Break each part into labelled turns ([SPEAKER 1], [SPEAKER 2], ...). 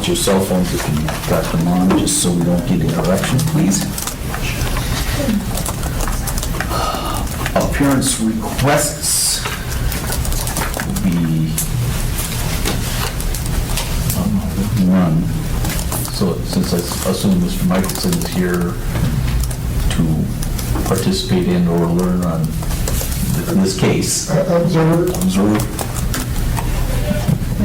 [SPEAKER 1] your cell phones if you've got them on, just so we don't get interruption, please. Appearance requests will be none. So since I assume Mr. Michelson is here to participate in or learn on this case. Observe.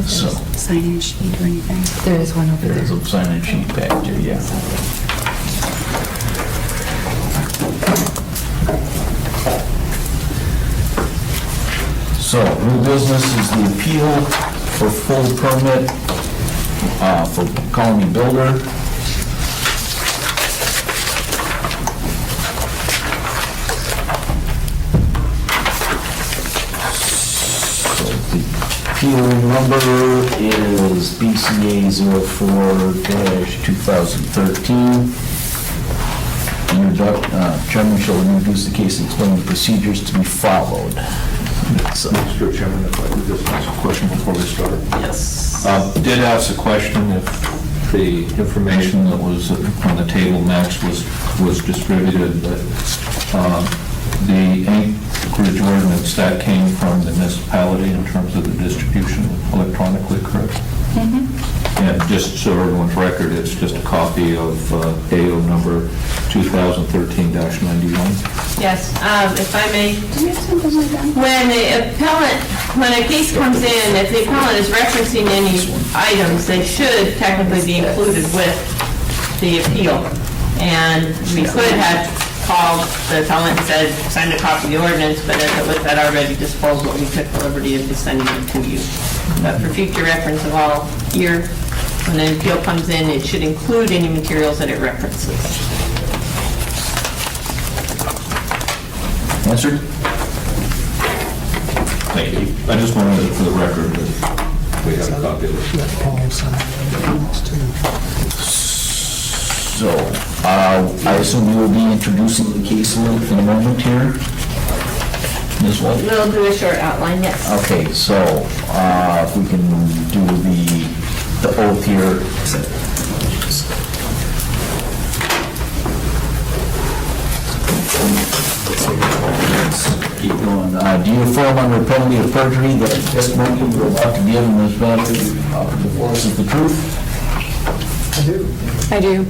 [SPEAKER 1] So.
[SPEAKER 2] Sign-in sheet or anything? There is one over there.
[SPEAKER 1] There is a sign-in sheet back there, yeah. So, new business is the appeal for full permit for Colony Builder. So the appeal number is BCA 04-2013. Chairman shall introduce the case and explain the procedures to be followed. So,
[SPEAKER 3] Mr. Chairman, if I could just ask a question before we start.
[SPEAKER 1] yes.
[SPEAKER 3] Did ask a question if the information that was on the table next was distributed, but the Anchorage ordinance, that came from the municipality in terms of the distribution electronically, correct?
[SPEAKER 2] Mm-hmm.
[SPEAKER 3] And just so everyone's record, it's just a copy of AO number 2013-91.
[SPEAKER 4] Yes, if I may,
[SPEAKER 2] Do you have something like that?
[SPEAKER 4] when a case comes in, if the appellant is referencing any items, they should technically be included with the appeal. And we could have called the appellant and said, sign a copy of the ordinance, but as it was at already disposal, we took the liberty of just sending it to you. But for future reference of all here, when an appeal comes in, it should include any materials that it references.
[SPEAKER 1] Answered?
[SPEAKER 3] Thank you. I just wanted it for the record that we have a copy of it.
[SPEAKER 1] So, I assume you will be introducing the case in a moment here, Ms. Wolf?
[SPEAKER 4] We'll do a short outline, yes.
[SPEAKER 1] Okay, so, if we can do the oath here. Keep going. Do you affirm under penalty of perjury that the testimony you're about to give in this matter before us is the truth?
[SPEAKER 2] I do.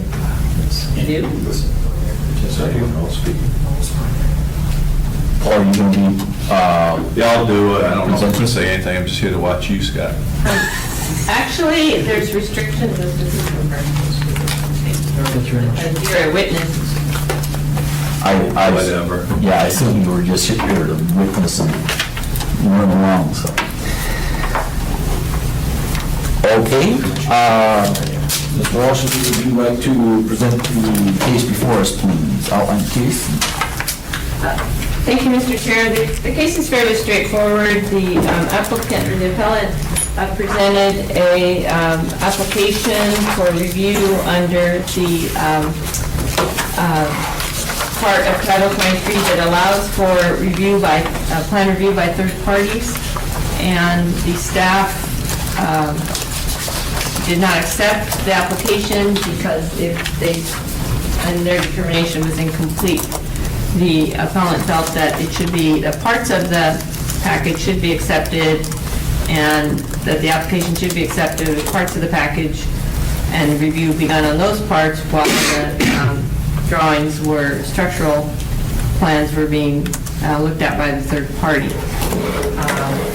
[SPEAKER 3] Yes, I do. I'll speak.
[SPEAKER 1] Or are you going to be,
[SPEAKER 5] Yeah, I'll do it. I don't know if I'm going to say anything. I'm just here to watch you, Scott.
[SPEAKER 4] Actually, there's restrictions as to who can you're a witness.
[SPEAKER 5] Whatever.
[SPEAKER 1] Yeah, I assume you were just here to witness and run along, so. Okay, Ms. Walsh, would you like to present the case before us, please? Outline the case.
[SPEAKER 4] Thank you, Mr. Chair. The case is fairly straightforward. The applicant, or the appellant, presented a application for review under the part of Title 23 that allows for review by, plan review by third parties, and the staff did not accept the application because and their determination was incomplete. The appellant felt that it should be, the parts of the package should be accepted, and that the application should be accepted, the parts of the package, and review be done on those parts while the drawings structural plans were being looked at by the third party.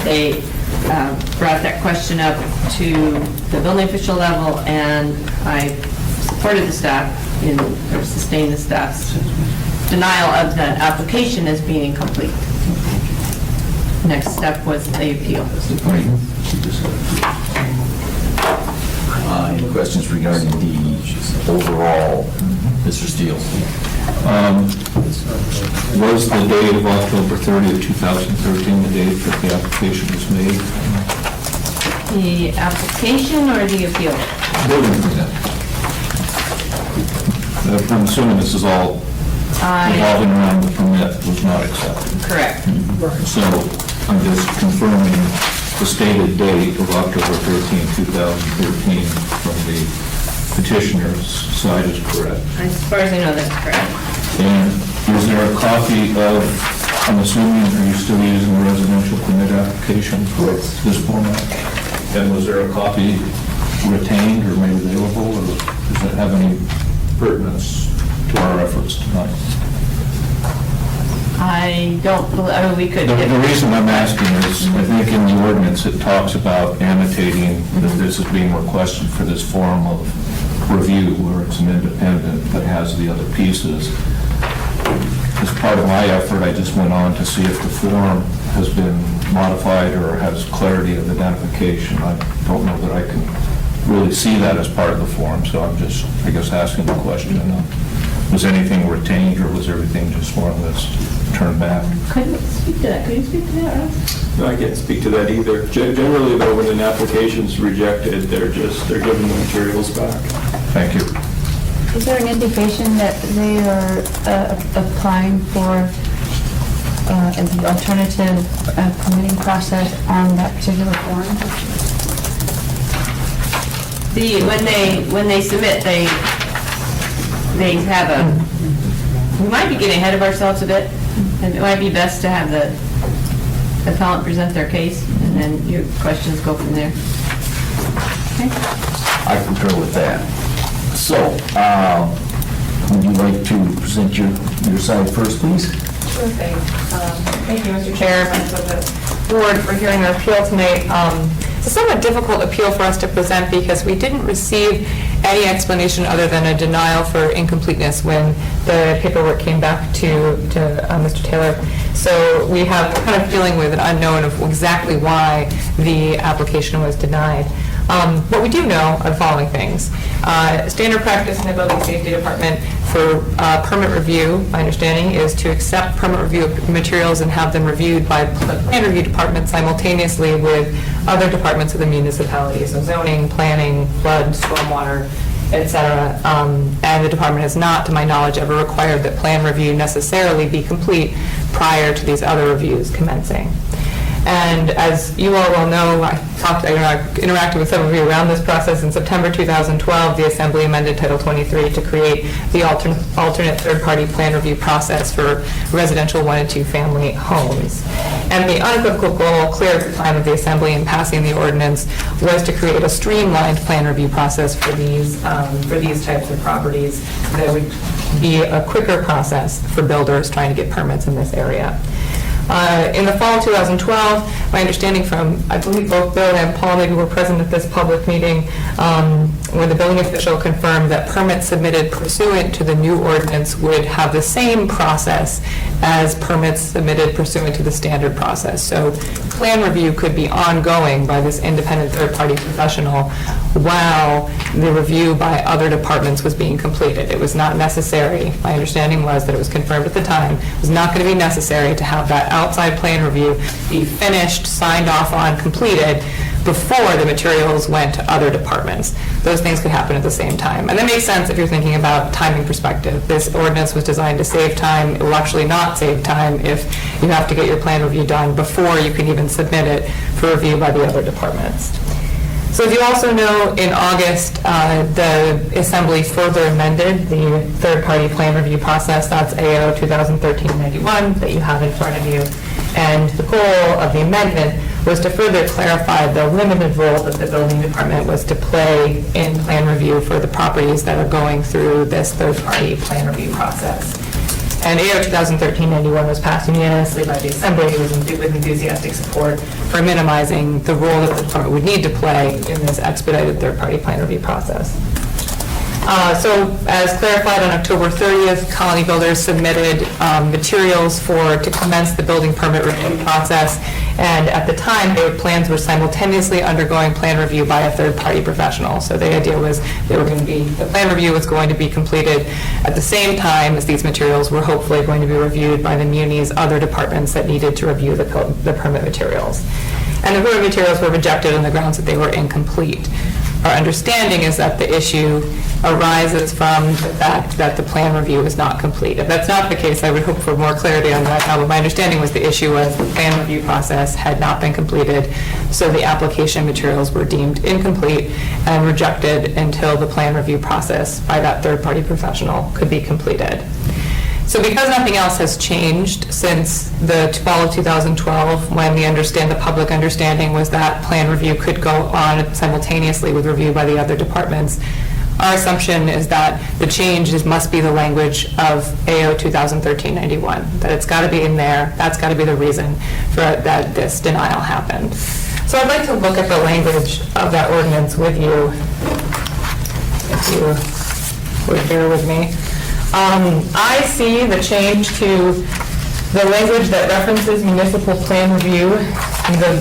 [SPEAKER 4] They brought that question up to the building official level, and I supported the staff or sustained the staff's denial of the application as being incomplete. Next step was the appeal.
[SPEAKER 1] Any questions regarding the overall, Mr. Steele?
[SPEAKER 3] Was the date of October 30th, 2013 the date that the application was made?
[SPEAKER 4] The application or the appeal?
[SPEAKER 3] Building permit. I'm assuming this is all revolving around the permit was not accepted.
[SPEAKER 4] Correct.
[SPEAKER 3] So I'm just confirming the stated date of October 13, 2013 from the petitioner's side is correct.
[SPEAKER 4] As far as I know, that's correct.
[SPEAKER 3] And is there a copy of, I'm assuming, are you still using the residential permit application for this format? And was there a copy retained or made available, or does it have any pertinence to our efforts tonight?
[SPEAKER 4] I don't, I mean, we could.
[SPEAKER 3] The reason I'm asking is, I think in the ordinance, it talks about annotating that this is being requested for this form of review, where it's an independent that has the other pieces. As part of my effort, I just went on to see if the form has been modified or has clarity of identification. I don't know that I can really see that as part of the form, so I'm just, I guess, asking the question. Was anything retained, or was everything just more or less turned back?
[SPEAKER 4] Could you speak to that? Could you speak to that, Rob?
[SPEAKER 6] No, I can't speak to that either. Generally, though, when an application's rejected, they're given the materials back.
[SPEAKER 3] Thank you.
[SPEAKER 2] Is there an indication that they are applying for an alternative permitting process on that particular form?
[SPEAKER 4] When they submit, they have a, we might be getting ahead of ourselves a bit, and it might be best to have the appellant present their case, and then your questions go from there. Okay?
[SPEAKER 1] I concur with that. So, would you like to present your side first, please?
[SPEAKER 7] Sure thing. Thank you, Mr. Chair, members of the board, for hearing our appeal tonight. It's a somewhat difficult appeal for us to present because we didn't receive any explanation other than a denial for incompleteness when the paperwork came back to Mr. Taylor. So we have kind of dealing with an unknown of exactly why the application was denied. What we do know are the following things. Standard practice in the Building Safety Department for permit review, my understanding, is to accept permit review materials and have them reviewed by the plan review department simultaneously with other departments of the municipality, so zoning, planning, flood, stormwater, etc. And the department has not, to my knowledge, ever required that plan review necessarily be complete prior to these other reviews commencing. And as you all well know, I interacted with some of you around this process. In September 2012, the Assembly amended Title 23 to create the alternate third-party plan review process for residential 1 and 2 family homes. And the unequivocal goal, clear at the time of the Assembly in passing the ordinance, was to create a streamlined plan review process for these types of properties that would be a quicker process for builders trying to get permits in this area. In the fall of 2012, my understanding from, I believe both Bill and Paul maybe were present at this public meeting, when the building official confirmed that permits submitted pursuant to the new ordinance would have the same process as permits submitted pursuant to the standard process. So plan review could be ongoing by this independent third-party professional while the review by other departments was being completed. It was not necessary, my understanding was that it was confirmed at the time, it was not going to be necessary to have that outside plan review be finished, signed off on, completed before the materials went to other departments. Those things could happen at the same time. And that makes sense if you're thinking about timing perspective. This ordinance was designed to save time. It will actually not save time if you have to get your plan review done before you can even submit it for review by the other departments. So as you also know, in August, the Assembly further amended the third-party plan review process. That's AO 2013-91 that you have in front of you. And the goal of the amendment was to further clarify the limited role that the building department was to play in plan review for the properties that are going through this third-party plan review process. And AO 2013-91 was passed unanimously by the Assembly with enthusiastic support for minimizing the role that the department would need to play in this expedited third-party plan review process. So as clarified on October 30th, Colony Builders submitted materials to commence the building permit review process. And at the time, their plans were simultaneously undergoing plan review by a third-party professional. So the idea was the plan review was going to be completed at the same time as these materials were hopefully going to be reviewed by the Muni's other departments that needed to review the permit materials. And the permit materials were rejected on the grounds that they were incomplete. our understanding is that the issue arises from the fact that the plan review is not complete. If that's not the case, I would hope for more clarity on that. But my understanding was the issue was the plan review process had not been completed, so the application materials were deemed incomplete and rejected until the plan review process by that third-party professional could be completed. So because nothing else has changed since the fall of 2012, when the public understanding was that plan review could go on simultaneously with review by the other departments, our assumption is that the change must be the language of AO 2013-91, that it's got to be in there, that's got to be the reason for that this denial happened. So I'd like to look at the language of that ordinance with you, if you would bear with me. I see the change to the language that references municipal plan review,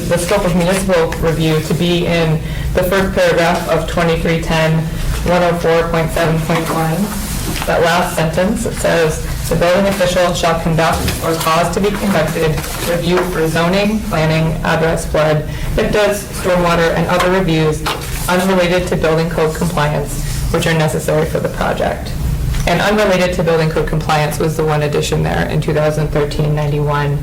[SPEAKER 7] the scope of municipal review, to be in the first paragraph of 2310-104.7.1. That last sentence, it says, "The building official shall conduct or cause to be conducted review for zoning, planning, address, flood, HIPDAs, stormwater, and other reviews unrelated to building code compliance, which are necessary for the project." And unrelated to building code compliance was the one addition there in 2013-91.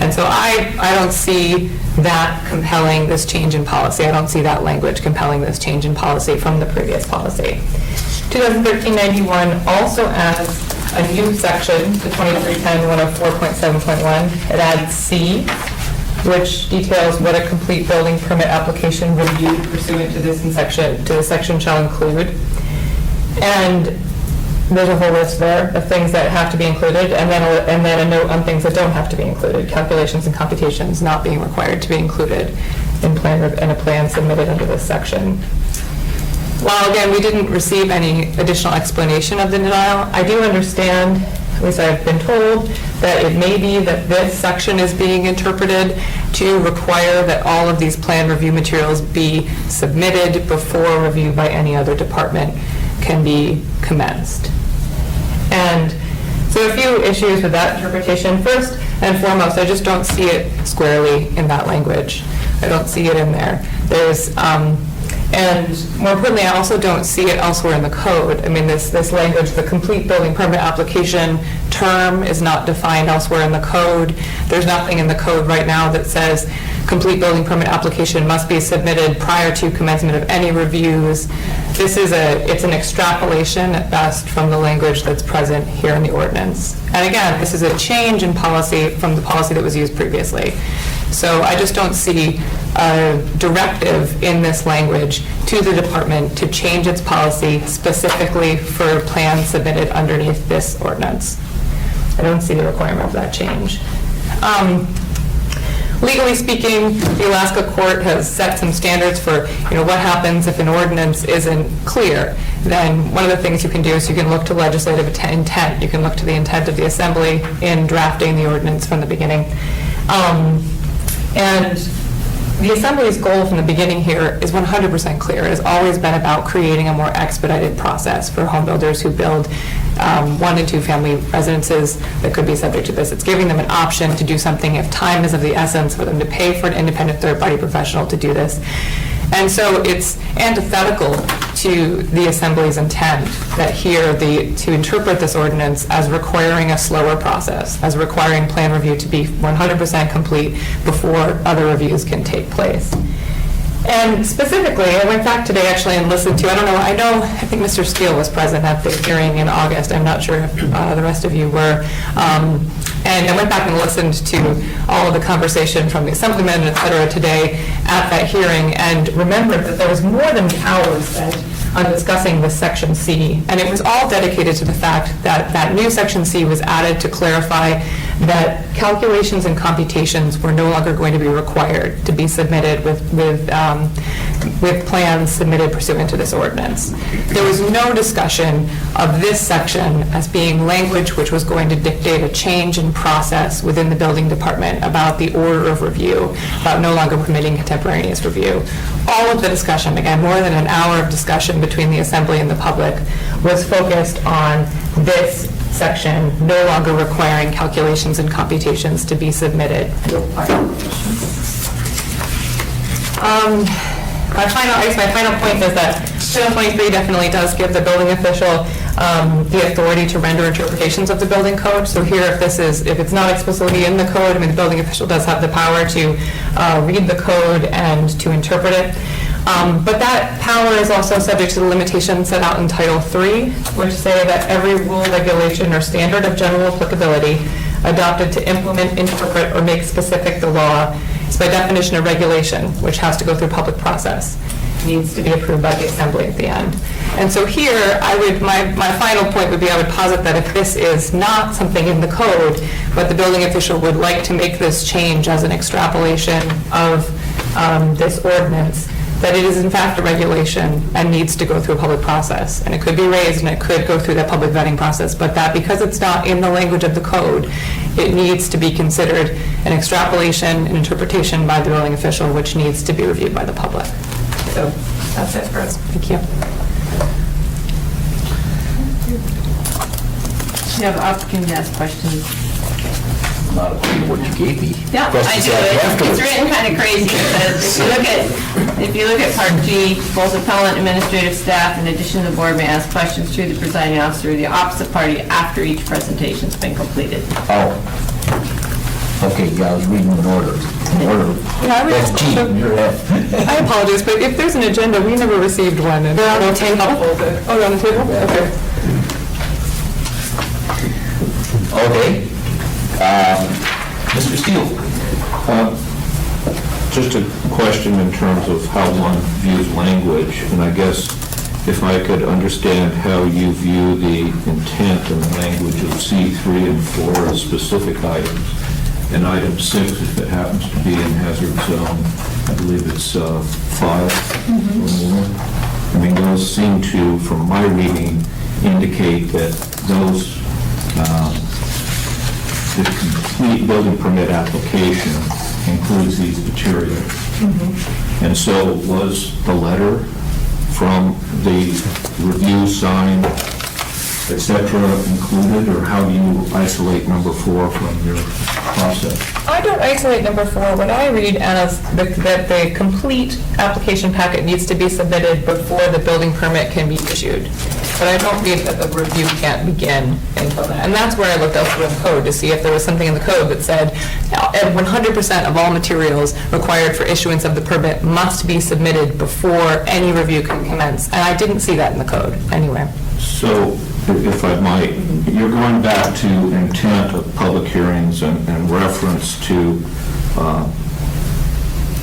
[SPEAKER 7] And so I don't see that compelling this change in policy. I don't see that language compelling this change in policy from the previous policy. 2013-91 also adds a new section, the 2310-104.7.1. It adds C, which details what a complete building permit application review pursuant to this section shall include. And there's a whole list there of things that have to be included, and then a note on things that don't have to be included, calculations and computations not being required to be included in a plan submitted under this section. While, again, we didn't receive any additional explanation of the denial, I do understand, at least I've been told, that it may be that this section is being interpreted to require that all of these plan review materials be submitted before review by any other department can be commenced. And so a few issues with that interpretation. First and foremost, I just don't see it squarely in that language. I don't see it in there. And more importantly, I also don't see it elsewhere in the code. I mean, this language, the complete building permit application term is not defined elsewhere in the code. There's nothing in the code right now that says complete building permit application must be submitted prior to commencement of any reviews. It's an extrapolation at best from the language that's present here in the ordinance. And again, this is a change in policy from the policy that was used previously. So I just don't see a directive in this language to the department to change its policy specifically for plans submitted underneath this ordinance. I don't see the requirement of that change. Legally speaking, the Alaska court has set some standards for, what happens if an ordinance isn't clear. Then one of the things you can do is you can look to legislative intent. You can look to the intent of the assembly in drafting the ordinance from the beginning. And the Assembly's goal from the beginning here is 100% clear. It has always been about creating a more expedited process for home builders who build 1 and 2 family residences that could be subject to this. It's giving them an option to do something if time is of the essence for them to pay for an independent third-party professional to do this. And so it's antithetical to the Assembly's intent that here to interpret this ordinance as requiring a slower process, as requiring plan review to be 100% complete before other reviews can take place. And specifically, I went back today actually and listened to, I think Mr. Steele was present at the hearing in August. I'm not sure if the rest of you were. And I went back and listened to all of the conversation from the Assemblyman, et cetera, today at that hearing, and remembered that there was more than an hour spent on discussing the Section C. And it was all dedicated to the fact that that new Section C was added to clarify that calculations and computations were no longer going to be required to be submitted with plans submitted pursuant to this ordinance. There was no discussion of this section as being language which was going to dictate a change in process within the building department about the order of review, about no longer permitting contemporaneous review. All of the discussion, again, more than an hour of discussion between the Assembly and the public, was focused on this section no longer requiring calculations and computations to be submitted. my final point is that 723 definitely does give the building official the authority to render interpretations of the building code. So here, if it's not explicitly in the code, I mean, the building official does have the power to read the code and to interpret it. But that power is also subject to the limitations set out in Title III, which say that every rule, regulation, or standard of general applicability adopted to implement, interpret, or make specific the law is by definition a regulation, which has to go through public process. It needs to be approved by the assembly at the end. And so here, my final point would be, I would posit that if this is not something in the code, but the building official would like to make this change as an extrapolation of this ordinance, that it is in fact a regulation and needs to go through a public process. And it could be raised and it could go through that public vetting process, but that because it's not in the language of the code, it needs to be considered an extrapolation and interpretation by the building official, which needs to be reviewed by the public. So that's it for us. Thank you.
[SPEAKER 4] You have opportunity to ask questions.
[SPEAKER 1] Not according to what you gave me.
[SPEAKER 4] Yeah, I
[SPEAKER 1] Questions
[SPEAKER 4] do.
[SPEAKER 1] afterwards.
[SPEAKER 4] It's written kind of crazy because if you look at Part G, both appellant and administrative staff, in addition to the board, may ask questions to the presiding officer or the opposite party after each presentation's been completed.
[SPEAKER 1] Oh. Okay, yeah, I was reading in order.
[SPEAKER 7] Yeah, I would-
[SPEAKER 1] That's G.
[SPEAKER 7] I apologize, but if there's an agenda, we never received one. They're on the table? Oh, they're on the table? Okay.
[SPEAKER 1] Okay. Mr. Steele?
[SPEAKER 3] Just a question in terms of how one views language, and I guess if I could understand how you view the intent and the language of C3 and 4 as specific items, and item 6, if it happens to be in hazard zone, I believe it's 5 or more. I mean, those seem to, from my reading, indicate that those the complete building permit application includes these materials. And so was the letter from the review sign, et cetera, included, or how do you isolate number 4 from your process?
[SPEAKER 7] I don't isolate number 4. What I read as that the complete application packet needs to be submitted before the building permit can be issued. But I don't read that the review can't begin until then. And that's where I looked elsewhere in the code to see if there was something in the code that said 100% of all materials required for issuance of the permit must be submitted before any review can commence. And I didn't see that in the code anywhere.
[SPEAKER 3] So, if I might, you're going back to intent of public hearings and reference to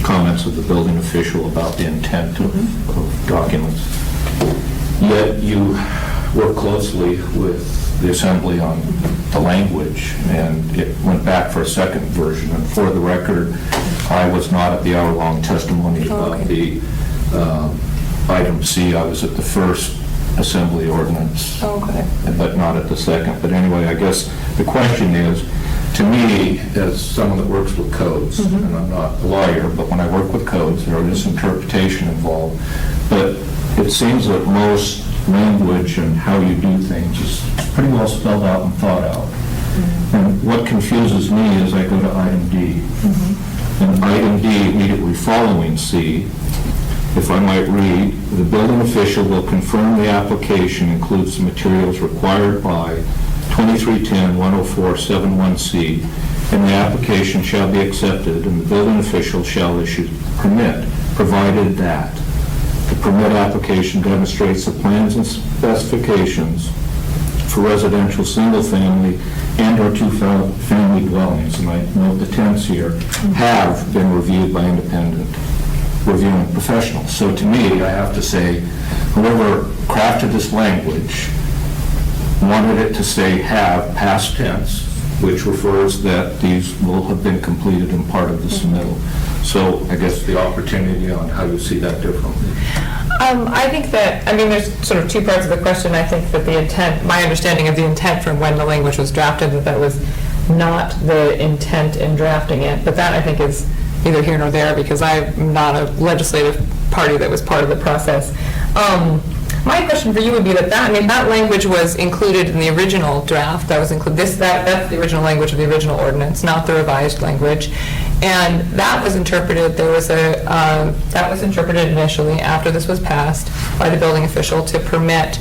[SPEAKER 3] comments of the building official about the intent of documents. Yet you work closely with the assembly on the language, and it went back for a second version. And for the record, I was not at the hour-long testimony about the item C. I was at the first assembly ordinance, but not at the second. But anyway, I guess the question is, to me, as someone that works with codes, and I'm not a lawyer, but when I work with codes, there is interpretation involved. But it seems that most language and how you do things is pretty well spelled out and thought out. And what confuses me is I go to item D. And item D, immediately following C, if I might read, the building official will confirm the application includes the materials required by 2310-104-71C, and the application shall be accepted, and the building official shall issue permit, provided that the permit application demonstrates the plans and specifications for residential, single-family, and/or two-family dwellings, and I note the tense here, have been reviewed by independent reviewing professionals. So to me, I have to say, whoever crafted this language wanted it to say have, past tense, which refers that these will have been completed in part of the submittal. So I guess the opportunity on how you see that differently.
[SPEAKER 7] I think that, I mean, there's sort of two parts of the question. I think that the intent, my understanding of the intent from when the language was drafted, that was not the intent in drafting it. But that, I think, is neither here nor there, because I'm not a legislative party that was part of the process. My question for you would be that that language was included in the original draft. That was included. That's the original language of the original ordinance, not the revised language. And that was interpreted, that was interpreted initially, after this was passed, by the building official to permit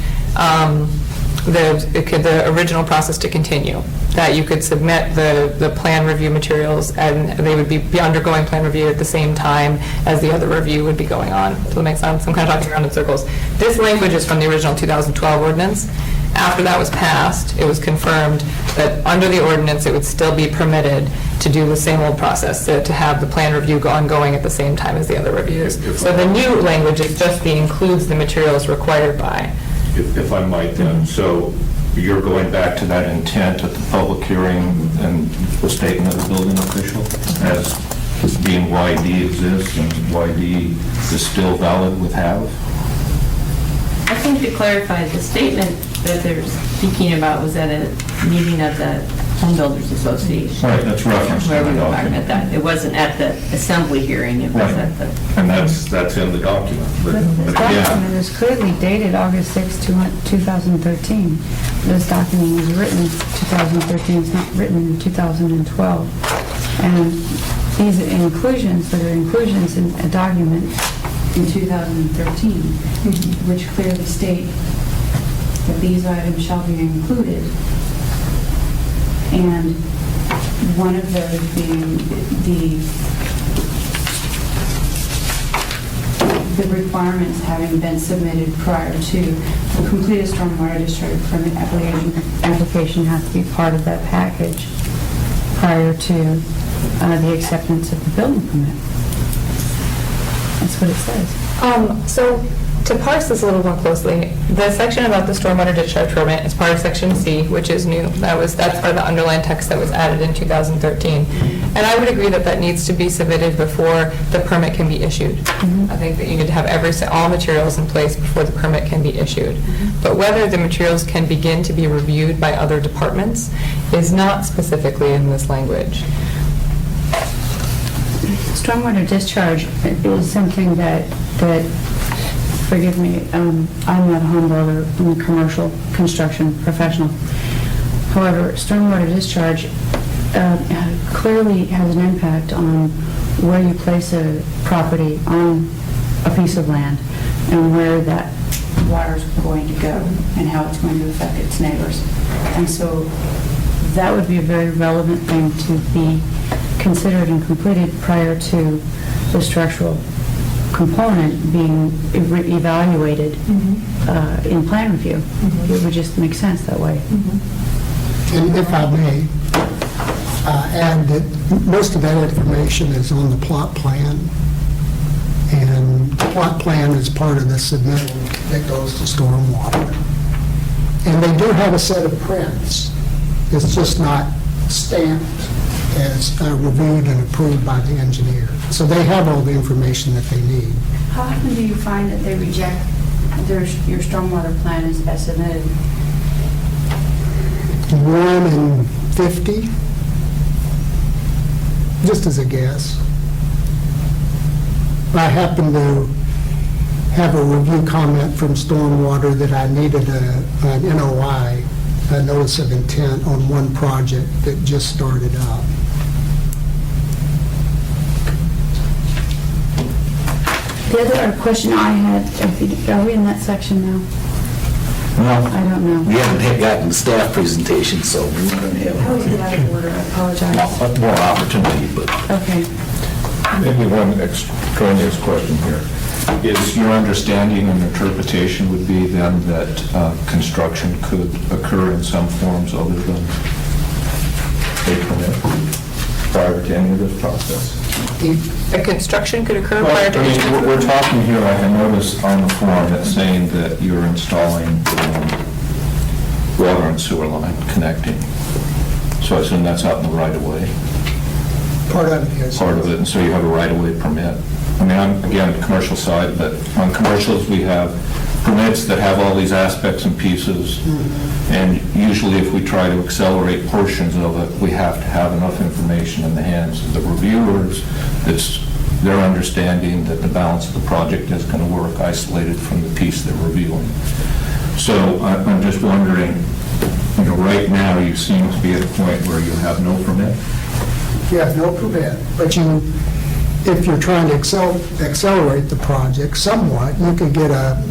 [SPEAKER 7] the original process to continue, that you could submit the plan review materials, and they would be undergoing plan review at the same time as the other review would be going on. Does that make sense? I'm kind of talking around in circles. This language is from the original 2012 ordinance. After that was passed, it was confirmed that under the ordinance, it would still be permitted to do the same old process, to have the plan review ongoing at the same time as the other reviews. So the new language is just includes the materials required by.
[SPEAKER 3] If I might then, so you're going back to that intent at the public hearing and the statement of the building official as being why D exists and why D is still valid with have?
[SPEAKER 4] I think to clarify, the statement that they're speaking about was at a meeting of the Home Builders Association.
[SPEAKER 3] Right, that's referenced
[SPEAKER 4] Where
[SPEAKER 3] in
[SPEAKER 4] we
[SPEAKER 3] the
[SPEAKER 4] were talking
[SPEAKER 3] document.
[SPEAKER 4] about that. It wasn't at the assembly hearing, it was
[SPEAKER 3] Right.
[SPEAKER 4] at the...
[SPEAKER 3] And that's in the document. But
[SPEAKER 2] The
[SPEAKER 3] again,
[SPEAKER 2] document is clearly dated August 6, 2013. This document was written 2013, it's not written in 2012. And these inclusions that are inclusions in a document in 2013, which clearly state that these items shall be included. And one of those being the requirements having been submitted prior to the completed stormwater discharge permit application has to be part of that package prior to the acceptance of the building permit. That's what it says.
[SPEAKER 7] So to parse this a little more closely, the section about the stormwater discharge permit is part of section C, which is new. That's part of the underlying text that was added in 2013. And I would agree that that needs to be submitted before the permit can be issued. I think that you need to have all materials in place before the permit can be issued. But whether the materials can begin to be reviewed by other departments is not specifically in this language.
[SPEAKER 2] Stormwater discharge is something that forgive me, I'm not a home builder, I'm a commercial construction professional. However, stormwater discharge clearly has an impact on where you place a property on a piece of land and where that water is going to go and how it's going to affect its neighbors. And so that would be a very relevant thing to be considered and completed prior to the structural component being evaluated in plan review. It would just make sense that way.
[SPEAKER 8] And if I may, add that most of that information is on the plot plan, and the plot plan is part of the submittal that goes to stormwater. And they do have a set of prints. It's just not stamped as reviewed and approved by the engineer. So they have all the information that they need.
[SPEAKER 2] How often do you find that they reject your stormwater plan as submitted?
[SPEAKER 8] 1 in 50, just as a guess. I happen to have a review comment from stormwater that I needed an NOI, a notice of intent, on one project that just started up.
[SPEAKER 2] The other question I had, are we in that section now?
[SPEAKER 1] Well,
[SPEAKER 2] I don't know.
[SPEAKER 1] we haven't gotten the staff presentation, so we're going to
[SPEAKER 2] I always get out of order, I apologize.
[SPEAKER 1] have more opportunity, but
[SPEAKER 2] Okay.
[SPEAKER 3] maybe one extraneous question here. Is your understanding and interpretation would be then that construction could occur in some forms other than a permit prior to any of this process?
[SPEAKER 7] The construction could occur prior to...
[SPEAKER 3] I mean, we're talking here, I noticed on the form, it's saying that you're installing water and sewer line connecting. So I assume that's out in the right-of-way,
[SPEAKER 8] Part of it is.
[SPEAKER 3] part of it, and so you have a right-of-way permit. I mean, I'm, again, commercial side, but on commercials, we have permits that have all these aspects and pieces, and usually if we try to accelerate portions of it, we have to have enough information in the hands of the reviewers. It's their understanding that the balance of the project is going to work isolated from the piece they're reviewing. So I'm just wondering, right now, you seem to be at a point where you have no permit.
[SPEAKER 8] You have no permit, but if you're trying to accelerate the project somewhat, you can get a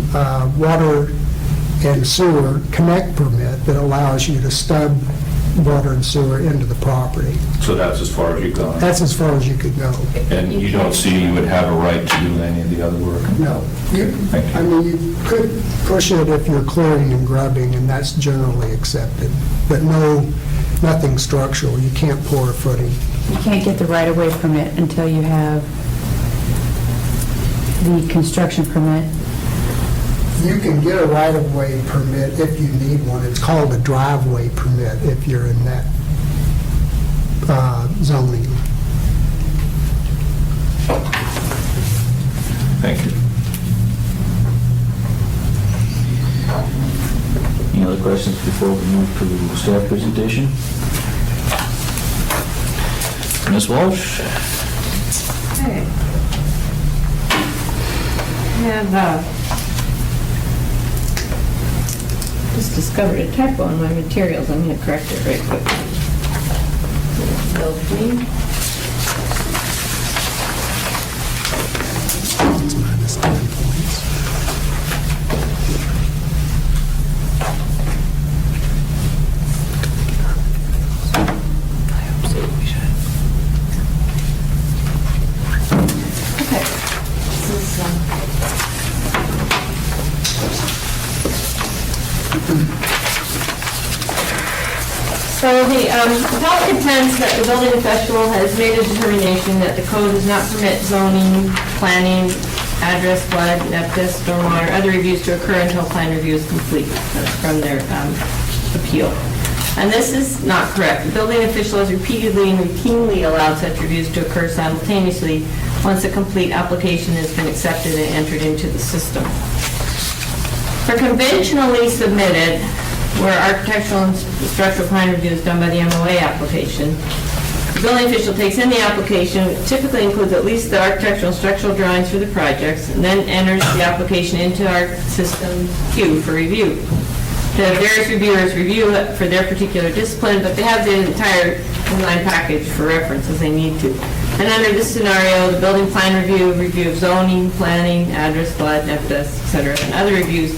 [SPEAKER 8] water and sewer connect permit that allows you to stub water and sewer into the property.
[SPEAKER 3] So that's as far as you go?
[SPEAKER 8] That's as far as you could go.
[SPEAKER 3] And you don't see you would have a right to do any of the other work?
[SPEAKER 8] No.
[SPEAKER 3] Thank you.
[SPEAKER 8] I mean, you could push it if you're clearing and grubbing, and that's generally accepted, but nothing structural. You can't pour a footing.
[SPEAKER 2] You can't get the right-of-way permit until you have the construction permit.
[SPEAKER 8] You can get a right-of-way permit if you need one. It's called a driveway permit if you're in that zoning.
[SPEAKER 3] Thank you.
[SPEAKER 1] Any other questions before we move to staff presentation? Ms. Walsh?
[SPEAKER 4] Okay. I have just discovered a typo in my materials. I'm going to correct it right quick. Bill, please.
[SPEAKER 8] It's minus 10 points.
[SPEAKER 4] Okay. This is, So the appellant contends that the building official has made a determination that the code does not permit zoning, planning, address, flood, neptis, stormwater, other reviews to occur until plan review is complete. That's from their appeal. And this is not correct. The building official has repeatedly and routinely allowed such reviews to occur simultaneously once a complete application has been accepted and entered into the system. For conventionally submitted, where architectural and structural plan review is done by the MOA application, the building official takes in the application, which typically includes at least the architectural and structural drawings for the projects, and then enters the application into our system queue for review. The various reviewers review it for their particular discipline, but they have the entire inline package for reference as they need to. And under this scenario, the building plan review of zoning, planning, address, flood, neptis, et cetera, and other reviews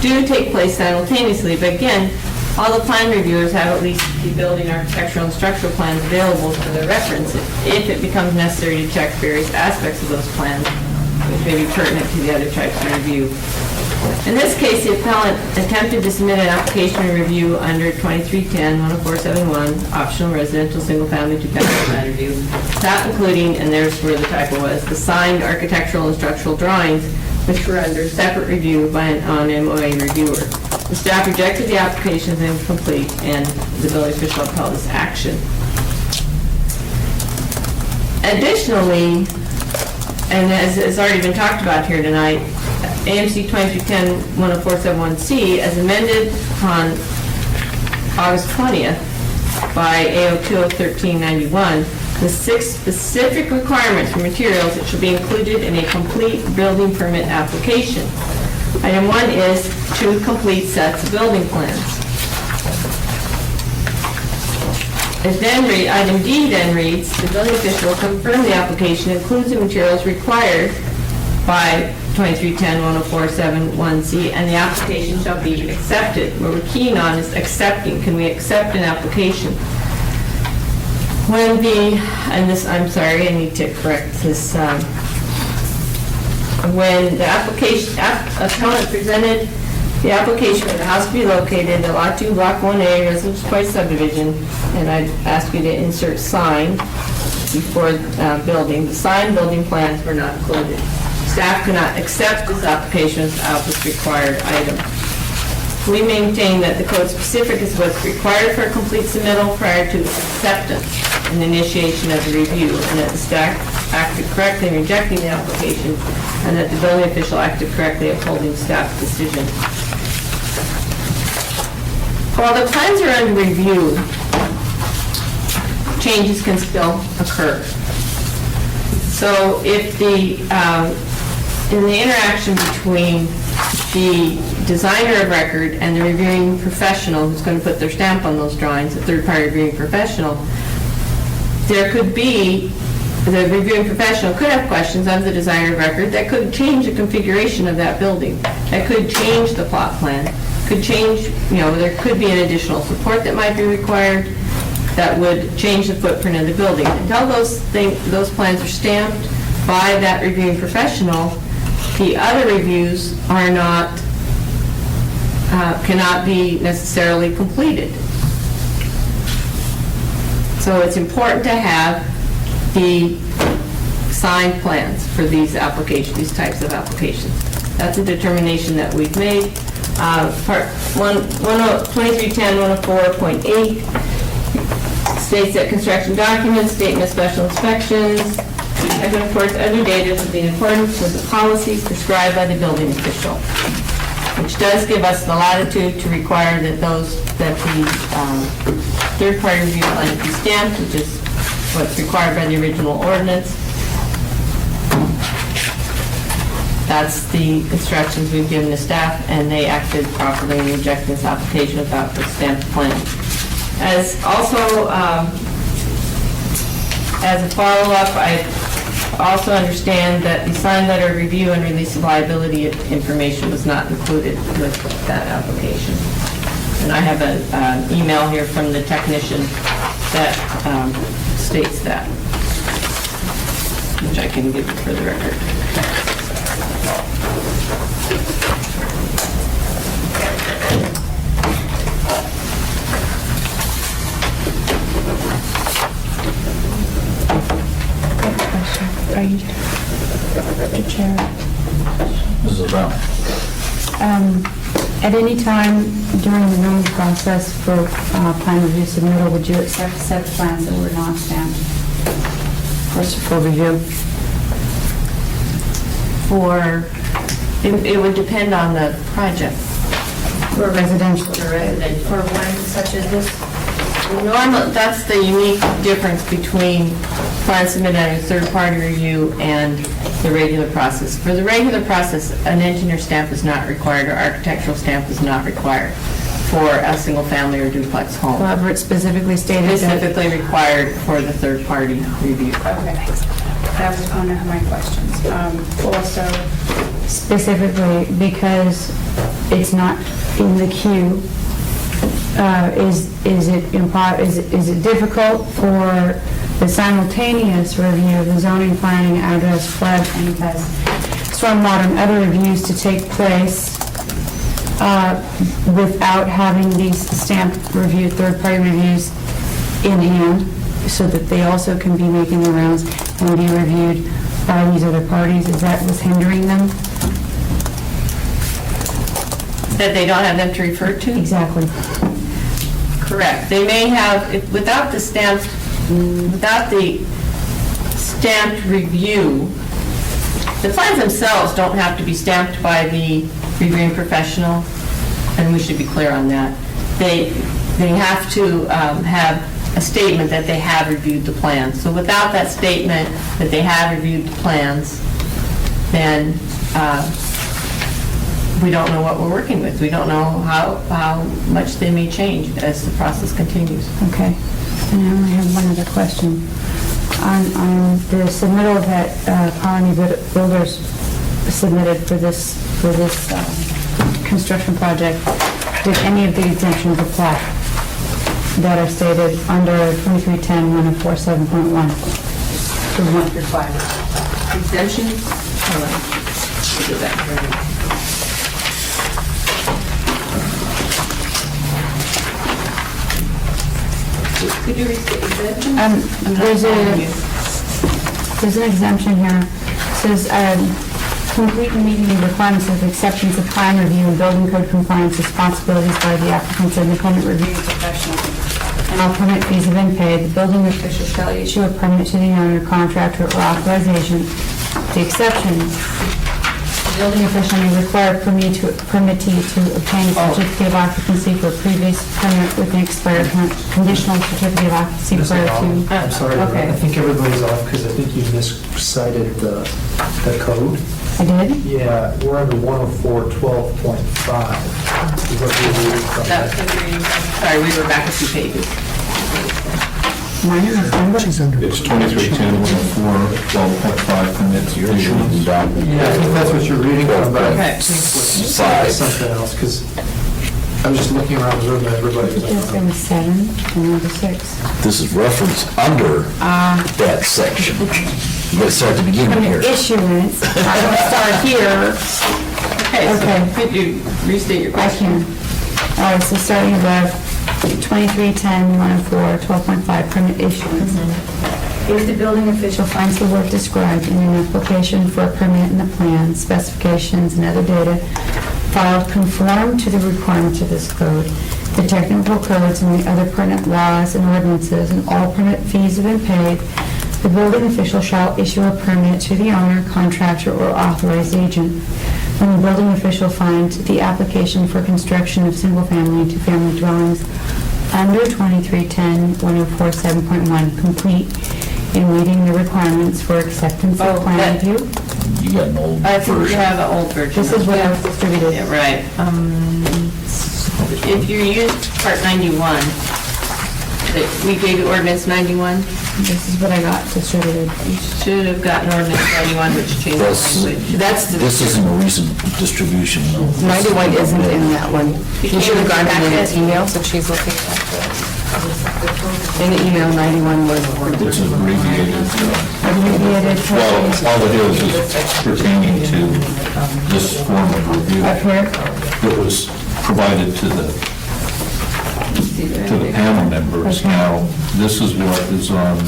[SPEAKER 4] do take place simultaneously. But again, all the plan reviewers have at least the building, architectural, and structural plans available for their reference if it becomes necessary to check various aspects of those plans, which may be pertinent to the other types of review. In this case, the appellant attempted to submit an application and review under 2310-10471, optional residential single-family two-family plan review, not including, and there's where the typo was, the signed architectural and structural drawings, which were under separate review by an MOA reviewer. The staff rejected the application as incomplete, and the building official upheld this action. Additionally, and as has already been talked about here tonight, AMC 2310-10471C, as amended on August 20th by AO 21391, the 6 specific requirements for materials that should be included in a complete building permit application. Item 1 is 2 complete sets of building plans. Item D then reads, the building official will confirm the application includes the materials required by 2310-10471C, and the application shall be accepted. What we're keen on is accepting. Can we accept an application? When I'm sorry, I need to correct this. When the appellant presented the application for the house to be located in Lot 2, Block 1A, Residential Twice subdivision, and I'd ask you to insert sign before building. The signed building plans were not included. Staff cannot accept this application without this required item. We maintain that the code specific is what's required for a complete submittal prior to acceptance and initiation of the review, and that the staff acted correctly in rejecting the application, and that the building official acted correctly upholding staff's decision. While the plans are under review, changes can still occur. So if in the interaction between the designer of record and the reviewing professional who's going to put their stamp on those drawings, a third-party reviewing professional, there could be, the reviewing professional could have questions of the designer of record that could change the configuration of that building, that could change the plot plan, could change, there could be an additional support that might be required that would change the footprint of the building. Until those plans are stamped by that reviewing professional, the other reviews are not, cannot be necessarily completed. So it's important to have the signed plans for these applications, these types of applications. That's a determination that we've made. Part 2310 104.8 states that construction documents, statement of special inspections, and of course other data will be in accordance with the policies prescribed by the building official, which does give us the latitude to require that the third-party review plan be stamped, which is what's required by the original ordinance. That's the instructions we've given the staff, and they acted properly in rejecting this application without the stamped plan. As also, as a follow-up, I also understand that the signed letter of review and release of liability information was not included with that application. And I have an email here from the technician that states that, which I can give you for the record.
[SPEAKER 2] Mr. Chair.
[SPEAKER 1] Mrs. Brown?
[SPEAKER 2] At any time during the normal process for plan review submittal, would you accept a set of plans that were non-stamped for review?
[SPEAKER 4] It would depend on the project.
[SPEAKER 2] For residential?
[SPEAKER 4] For one such as this? Normal, that's the unique difference between plan submitted under third-party review and the regular process. For the regular process, an engineer stamp is not required, or architectural stamp is not required for a single-family or duplex home.
[SPEAKER 2] However, it's specifically stated that...
[SPEAKER 4] Specifically required for the third-party review.
[SPEAKER 2] Okay, that was one of my questions. Also, specifically because it's not in the queue, is it difficult for the simultaneous review of the zoning, planning, address, flood, and test, stormwater, and other reviews to take place without having these stamped review, third-party reviews in hand, so that they also can be making the rounds and be reviewed by these other parties? Is that what's hindering them?
[SPEAKER 4] That they don't have them to refer to?
[SPEAKER 2] Exactly.
[SPEAKER 4] Correct. They may have, without the stamped review, the plans themselves don't have to be stamped by the reviewing professional, and we should be clear on that. They have to have a statement that they have reviewed the plans. So without that statement that they have reviewed the plans, then we don't know what we're working with. We don't know how much they may change as the process continues.
[SPEAKER 2] Okay. And I only have one other question. On the submittal that Colony Builders submitted for this construction project, did any of the exemptions apply that are stated under 2310 147.1 through 1 through 5?
[SPEAKER 4] Exemptions? Hold on. Look at that. Could you restate exemptions?
[SPEAKER 2] There's an exemption here. It says, complete and meeting the requirements of acceptance of plan review and building code compliance responsibilities by the applicant's independent review professional. And all permit fees have been paid. The building official shall issue a permit to the owner, contractor, or authorization. The exceptions, the building official may require permittee to obtain a certificate of occupancy for a previous permit with an expired conditional certificate of occupancy prior to...
[SPEAKER 9] I'm sorry,
[SPEAKER 2] Okay.
[SPEAKER 9] I think everybody's off because I think you miscited the code.
[SPEAKER 2] I did?
[SPEAKER 9] Yeah, we're under 104.12.5. Is what you're reading from
[SPEAKER 4] That's
[SPEAKER 9] that.
[SPEAKER 4] the reading. Sorry, we were back a few pages.
[SPEAKER 2] Mine is number.
[SPEAKER 8] She's under.
[SPEAKER 3] It's 2310-104, 12.5 permits issuance.
[SPEAKER 9] Yeah, I think that's what you're reading from, but I
[SPEAKER 4] Okay.
[SPEAKER 9] think what something else, because I was just looking around the room and everybody was
[SPEAKER 2] It's
[SPEAKER 9] like,
[SPEAKER 2] in 7 and number 6.
[SPEAKER 1] This is reference under that section. You gotta start at the beginning
[SPEAKER 2] Permit
[SPEAKER 1] here.
[SPEAKER 2] issuance, I will start here.
[SPEAKER 4] Okay,
[SPEAKER 2] Okay.
[SPEAKER 4] so could you restate your
[SPEAKER 2] I
[SPEAKER 4] question?
[SPEAKER 2] can. All right, so starting above, 2310-104, 12.5, permit issuance. If the building official finds the work described in an application for a permit in the plan, specifications, and other data filed conform to the requirements of this code, the technical codes and the other pertinent laws and ordinances, and all permit fees have been paid, the building official shall issue a permit to the owner, contractor, or authorized agent. When the building official finds the application for construction of single-family and two-family dwellings under 2310-104 7.1 complete in meeting the requirements for acceptance of
[SPEAKER 4] Oh,
[SPEAKER 2] plan
[SPEAKER 4] that-
[SPEAKER 2] review.
[SPEAKER 1] You got an old
[SPEAKER 4] I think we
[SPEAKER 1] version.
[SPEAKER 4] have an old version.
[SPEAKER 2] This is what I was distributed.
[SPEAKER 4] Yeah, right. If you use part 91, that we gave you ordinance 91,
[SPEAKER 2] This is what I got distributed.
[SPEAKER 4] you should have gotten ordinance 91, which changed the language.
[SPEAKER 1] This isn't a recent distribution, though.
[SPEAKER 7] 91 isn't in that one. You should have gotten it in
[SPEAKER 4] Packet.
[SPEAKER 7] an email, so she's looking at in the email, 91 was.
[SPEAKER 3] It's abbreviated.
[SPEAKER 2] Abbreviated.
[SPEAKER 3] Well, all it is pertaining to this form of review.
[SPEAKER 2] Up here.
[SPEAKER 3] It was provided to the panel members.
[SPEAKER 2] Okay.
[SPEAKER 3] Now, this is what is on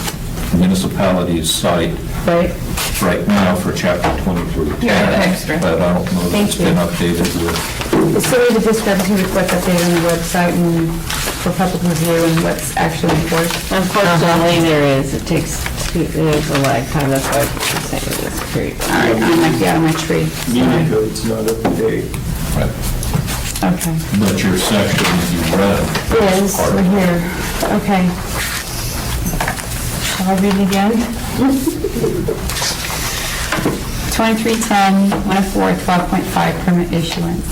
[SPEAKER 3] municipality's site
[SPEAKER 2] Right.
[SPEAKER 3] right now for chapter 2310.
[SPEAKER 4] Yeah, extra.
[SPEAKER 3] But I don't know that
[SPEAKER 2] Thank
[SPEAKER 3] it's been
[SPEAKER 2] you.
[SPEAKER 3] updated with.
[SPEAKER 2] So there's a discrepancy with what's updated on the website and for public review and what's actually enforced.
[SPEAKER 4] Unfortunately, there is, it takes, there's a lag time, that's why I'm saying it is period.
[SPEAKER 2] All right, I might be out of my tree.
[SPEAKER 6] Meeting code's not up to date.
[SPEAKER 2] Okay.
[SPEAKER 3] But your section that you read.
[SPEAKER 2] Is, we're here. Okay. Shall I read it again? 2310-104, 12.5, permit issuance.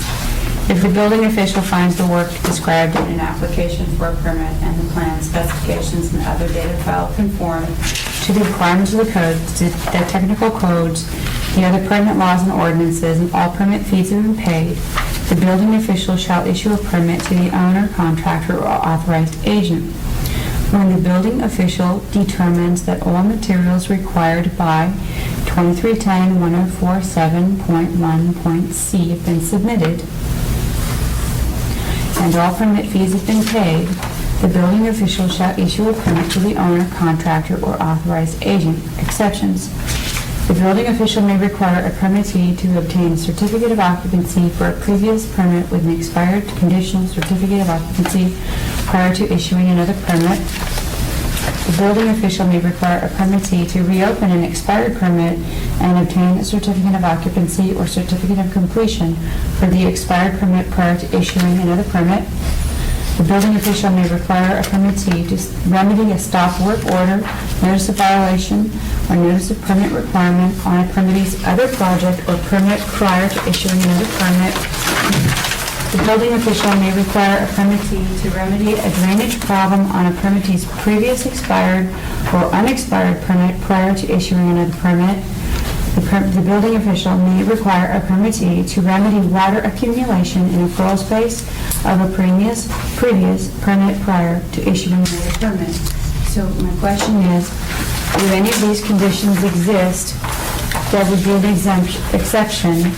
[SPEAKER 2] If the building official finds the work described in an application for a permit and the plan specifications and other data filed conform to the requirements of the code, the technical codes, the other pertinent laws and ordinances, and all permit fees have been paid, the building official shall issue a permit to the owner, contractor, or authorized agent. When the building official determines that all materials required by 2310-104 7.1.c have been submitted, and all permit fees have been paid, the building official shall issue a permit to the owner, contractor, or authorized agent. Exceptions. The building official may require a permittee to obtain a certificate of occupancy for a previous permit with an expired conditional certificate of occupancy prior to issuing another permit. The building official may require a permittee to reopen an expired permit and obtain a certificate of occupancy or certificate of completion for the expired permit prior to issuing another permit. The building official may require a permittee to remedy a stop work order, notice of violation, or notice of permit requirement on a permittee's other project or permit prior to issuing another permit. The building official may require a permittee to remedy a drainage problem on a permittee's previous expired or unexpired permit prior to issuing another permit. The building official may require a permittee to remedy water accumulation in a crawl space of a previous permit prior to issuing another permit. So my question is, do any of these conditions exist that would be an exception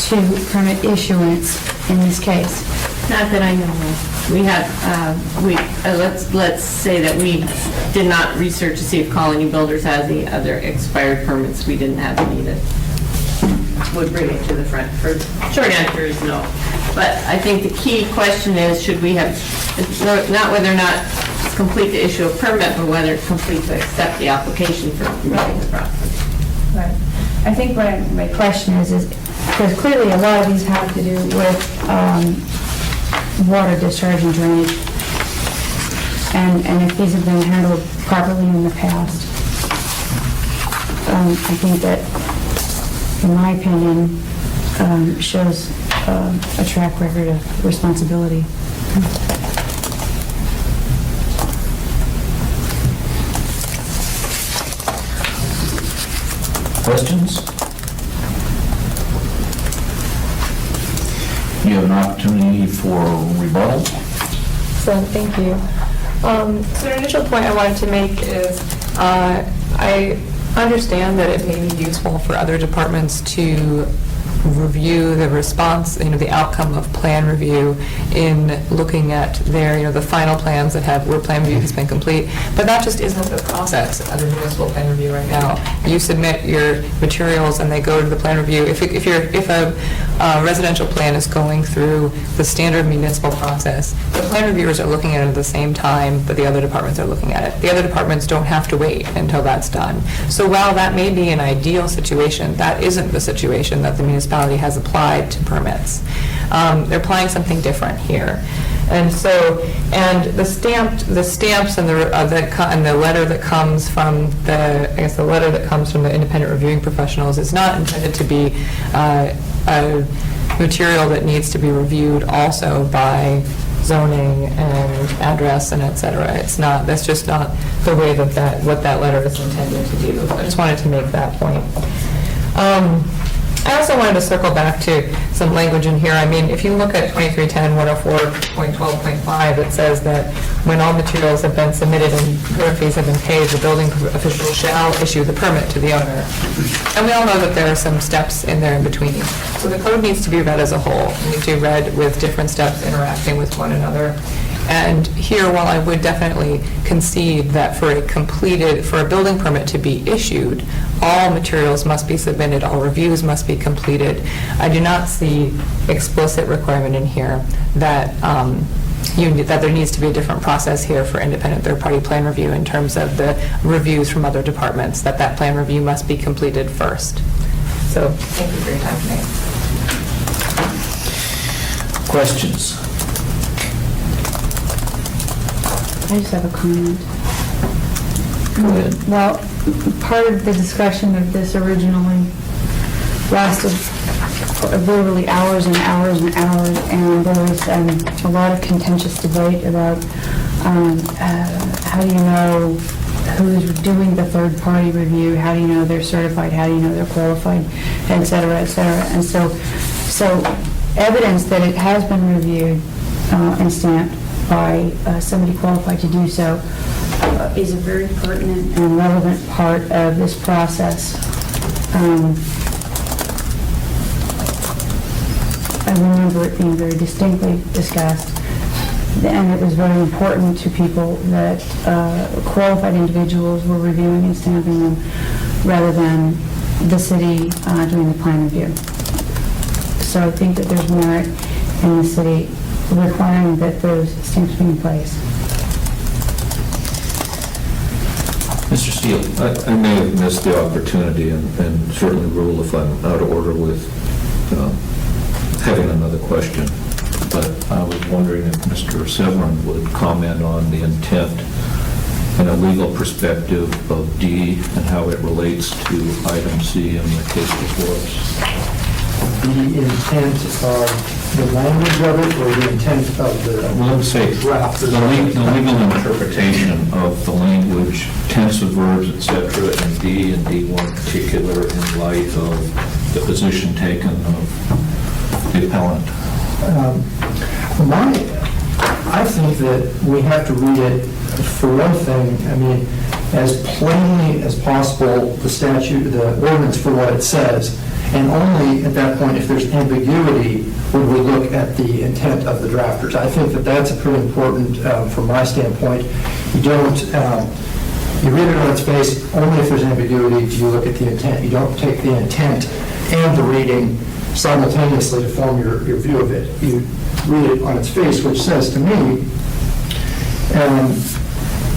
[SPEAKER 2] to permit issuance in this case?
[SPEAKER 4] Not that I know of. We have, let's say that we did not research to see if Colony Builders has any other expired permits. We didn't have any that would bring it to the front. For short answer is no. But I think the key question is, should we have, it's not whether or not it's complete to issue a permit, but whether it's complete to accept the application for running the process.
[SPEAKER 2] Right. I think my question is because clearly a lot of these have to do with water discharge and drainage, and if these have been handled properly in the past. I think that, in my opinion, shows a track record of responsibility.
[SPEAKER 1] Questions? You have an opportunity for rebuttal.
[SPEAKER 7] So, thank you. So an initial point I wanted to make is, I understand that it may be useful for other departments to review the response, the outcome of plan review in looking at their, the final plans that have, where plan review has been complete, but that just isn't the process of the municipal plan review right now. You submit your materials and they go to the plan review. If a residential plan is going through the standard municipal process, the plan reviewers are looking at it at the same time that the other departments are looking at it. The other departments don't have to wait until that's done. So while that may be an ideal situation, that isn't the situation that the municipality has applied to permits. They're applying something different here. And so, and the stamps and the letter that comes from the letter that comes from the independent reviewing professionals is not intended to be a material that needs to be reviewed also by zoning and address and et cetera. It's not, that's just not the way what that letter is intended to do. I just wanted to make that point. I also wanted to circle back to some language in here. I mean, if you look at 2310-104.12.5, it says that when all materials have been submitted and permit fees have been paid, the building official shall issue the permit to the owner. And we all know that there are some steps in there in between. So the code needs to be read as a whole. It needs to be read with different steps interacting with one another. And here, while I would definitely concede that for a building permit to be issued, all materials must be submitted, all reviews must be completed, I do not see explicit requirement in here that that there needs to be a different process here for independent third-party plan review in terms of the reviews from other departments, that plan review must be completed first. So, thank you for your time tonight.
[SPEAKER 1] Questions?
[SPEAKER 2] I just have a comment.
[SPEAKER 1] Go ahead.
[SPEAKER 2] Well, part of the discussion of this originally lasted literally hours and hours and hours, and there was a lot of contentious debate about how do you know who's doing the third-party review, how do you know they're certified, how do you know they're qualified, et cetera, et cetera. And so evidence that it has been reviewed and stamped by somebody qualified to do so is a very pertinent and relevant part of this process. I remember it being very distinctly discussed, and it was very important to people that qualified individuals were reviewing and stamping them rather than the city doing the plan review. So I think that there's merit in the city requiring that those stamps be in place.
[SPEAKER 1] Mr. Steele?
[SPEAKER 3] I may have missed the opportunity and certainly rule if I'm out of order with having another question. But I was wondering if Mr. Severin would comment on the intent in a legal perspective of D and how it relates to item C in the case before us.
[SPEAKER 9] The intent of the language of it, or the intent of the
[SPEAKER 3] Well, let's say
[SPEAKER 9] draft?
[SPEAKER 3] the legal interpretation of the language, tense of verbs, et cetera, in D and D1 in particular in light of the position taken of the appellant.
[SPEAKER 9] I think that we have to read it, for one thing, I mean, as plainly as possible, the statute, the ordinance for what it says, and only at that point, if there's ambiguity, would we look at the intent of the drafters. I think that that's a pretty important, from my standpoint. You don't, you read it on its face, only if there's ambiguity do you look at the intent. You don't take the intent and the reading simultaneously to form your view of it. You read it on its face, which says to me,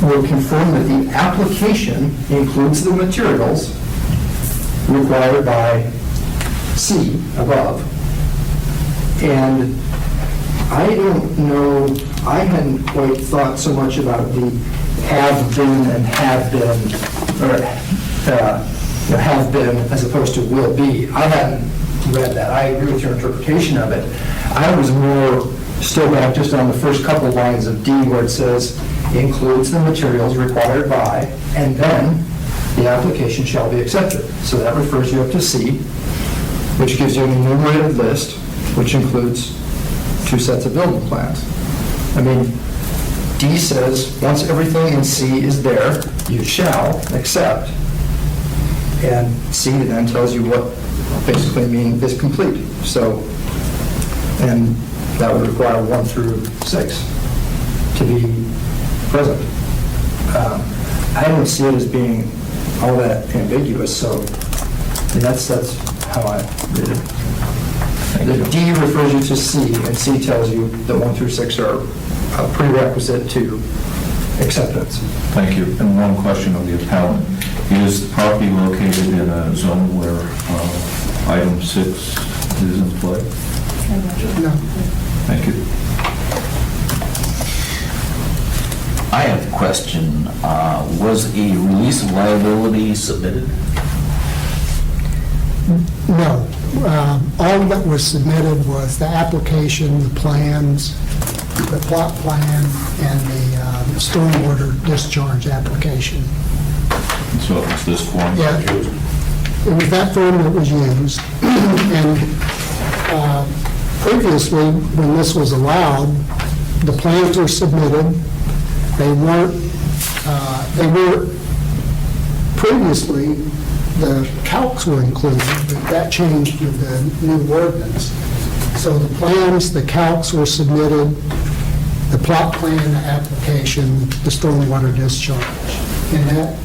[SPEAKER 9] will confirm that the application includes the materials required by C above. And I don't know, I hadn't quite thought so much about the have been and have been, or have been as opposed to will be. I hadn't read that. I agree with your interpretation of it. I was more still back just on the first couple lines of D where it says includes the materials required by, and then the application shall be accepted. So that refers you up to C, which gives you an enumerated list, which includes 2 sets of building plans. I mean, D says, once everything in C is there, you shall accept. And C then tells you what basically means is complete. So, and that would require 1 through 6 to be present. I don't see it as being all that ambiguous, so that's how I read it. The D refers you to C, and C tells you that 1 through 6 are a prerequisite to acceptance.
[SPEAKER 3] Thank you. And one question of the appellant. Is the property located in a zone where item 6 is in play?
[SPEAKER 8] No.
[SPEAKER 3] Thank you.
[SPEAKER 1] I have a question. Was a release of liability submitted?
[SPEAKER 8] No. All that was submitted was the application, the plans, the plot plan, and the stormwater discharge application.
[SPEAKER 3] So it's this form?
[SPEAKER 8] Yeah, it was that form that was used. And previously, when this was allowed, the plans were submitted. They were, previously, the calcs were included, but that changed with the new ordinance. So the plans, the calcs were submitted, the plot plan, the application, the stormwater discharge. And that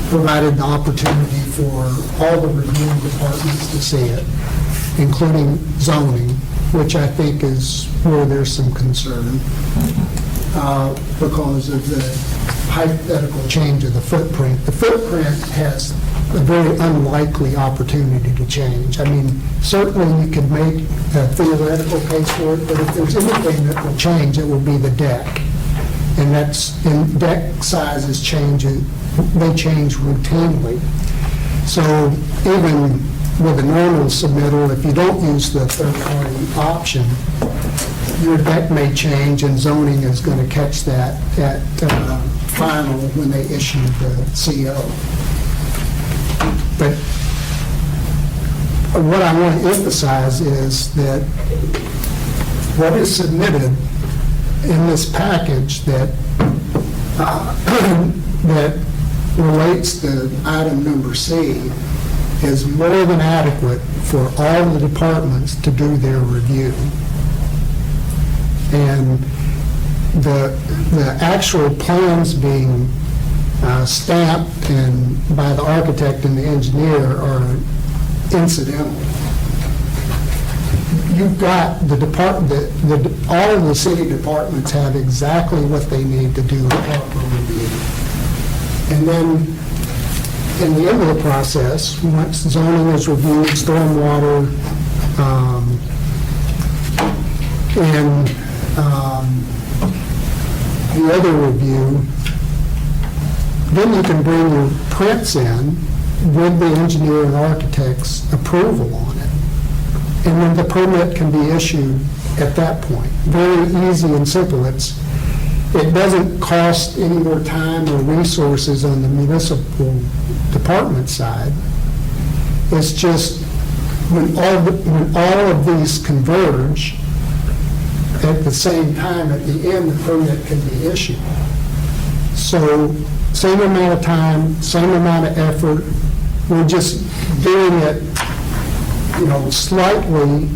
[SPEAKER 8] provided the opportunity for all the reviewing departments to see it, including zoning, which I think is where there's some concern because of the hypothetical change of the footprint. The footprint has a very unlikely opportunity to change. I mean, certainly you could make a theoretical case for it, but if there's anything that will change, it will be the deck. And deck sizes change, they change routinely. So even with a normal submittal, if you don't use the third-party option, your deck may change, and zoning is going to catch that at final when they issue the CO. But what I want to emphasize is that what is submitted in this package that that relates to item number C is more than adequate for all the departments to do their review. And the actual plans being stamped and by the architect and the engineer are incidental. You've got the department, all of the city departments have exactly what they need to do a proper review. And then, in the end of the process, once zoning is reviewed, stormwater, and the other review, then you can bring your prints in with the engineer and architect's approval on it. And then the permit can be issued at that point. Very easy and simple. It doesn't cost any more time or resources on the municipal department side. It's just when all of these converge at the same time, at the end, the permit can be issued. So same amount of time, same amount of effort. We're just doing it, slightly,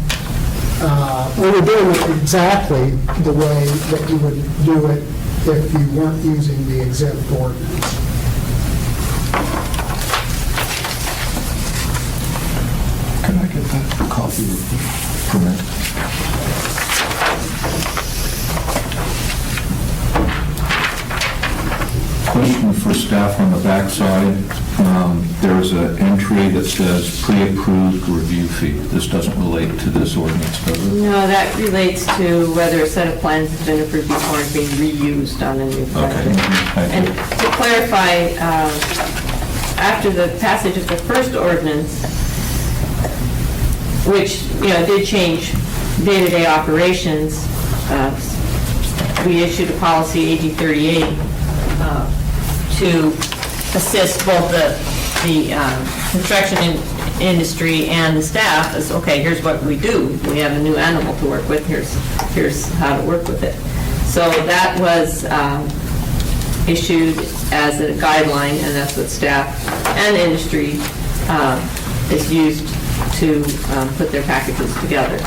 [SPEAKER 8] we're doing it exactly the way that you would do it if you weren't using the exempt ordinance.
[SPEAKER 3] Can I get that copy of the permit? Question for staff on the backside. There's an entry that says pre-approved review fee. This doesn't relate to this ordinance, does it?
[SPEAKER 4] No, that relates to whether a set of plans has been approved before and being reused on a new project.
[SPEAKER 3] Thank
[SPEAKER 4] And
[SPEAKER 3] you.
[SPEAKER 4] to clarify, after the passage of the first ordinance, which, did change day-to-day operations, we issued a policy, AG 38, to assist both the construction industry and the staff is, okay, here's what we do. We have a new animal to work with, here's how to work with it. So that was issued as a guideline, and that's what staff and industry is used to put their packages together.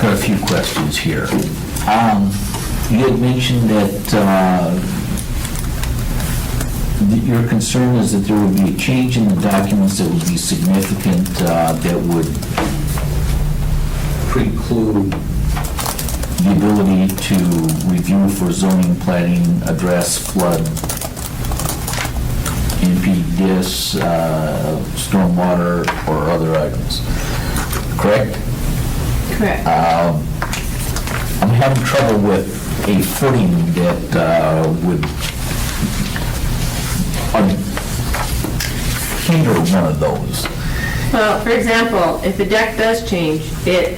[SPEAKER 1] Got a few questions here. You had mentioned that your concern is that there would be a change in the documents that would be significant, that would preclude the ability to review for zoning, planning, address, flood, NPDIS, stormwater, or other items. Correct?
[SPEAKER 4] Correct.
[SPEAKER 1] I'm having trouble with a footing that would hinder one of those.
[SPEAKER 4] Well, for example, if the deck does change, it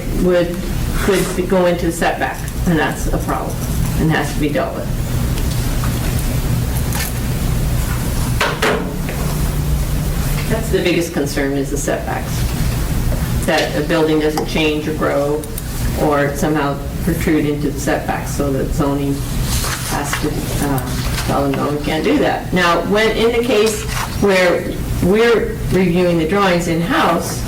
[SPEAKER 4] could go into setback, and that's a problem, and has to be dealt with. That's the biggest concern, is the setbacks. That a building doesn't change or grow, or somehow protrude into the setbacks, so that zoning has to tell them, no, we can't do that. Now, when in the case where we're reviewing the drawings in-house,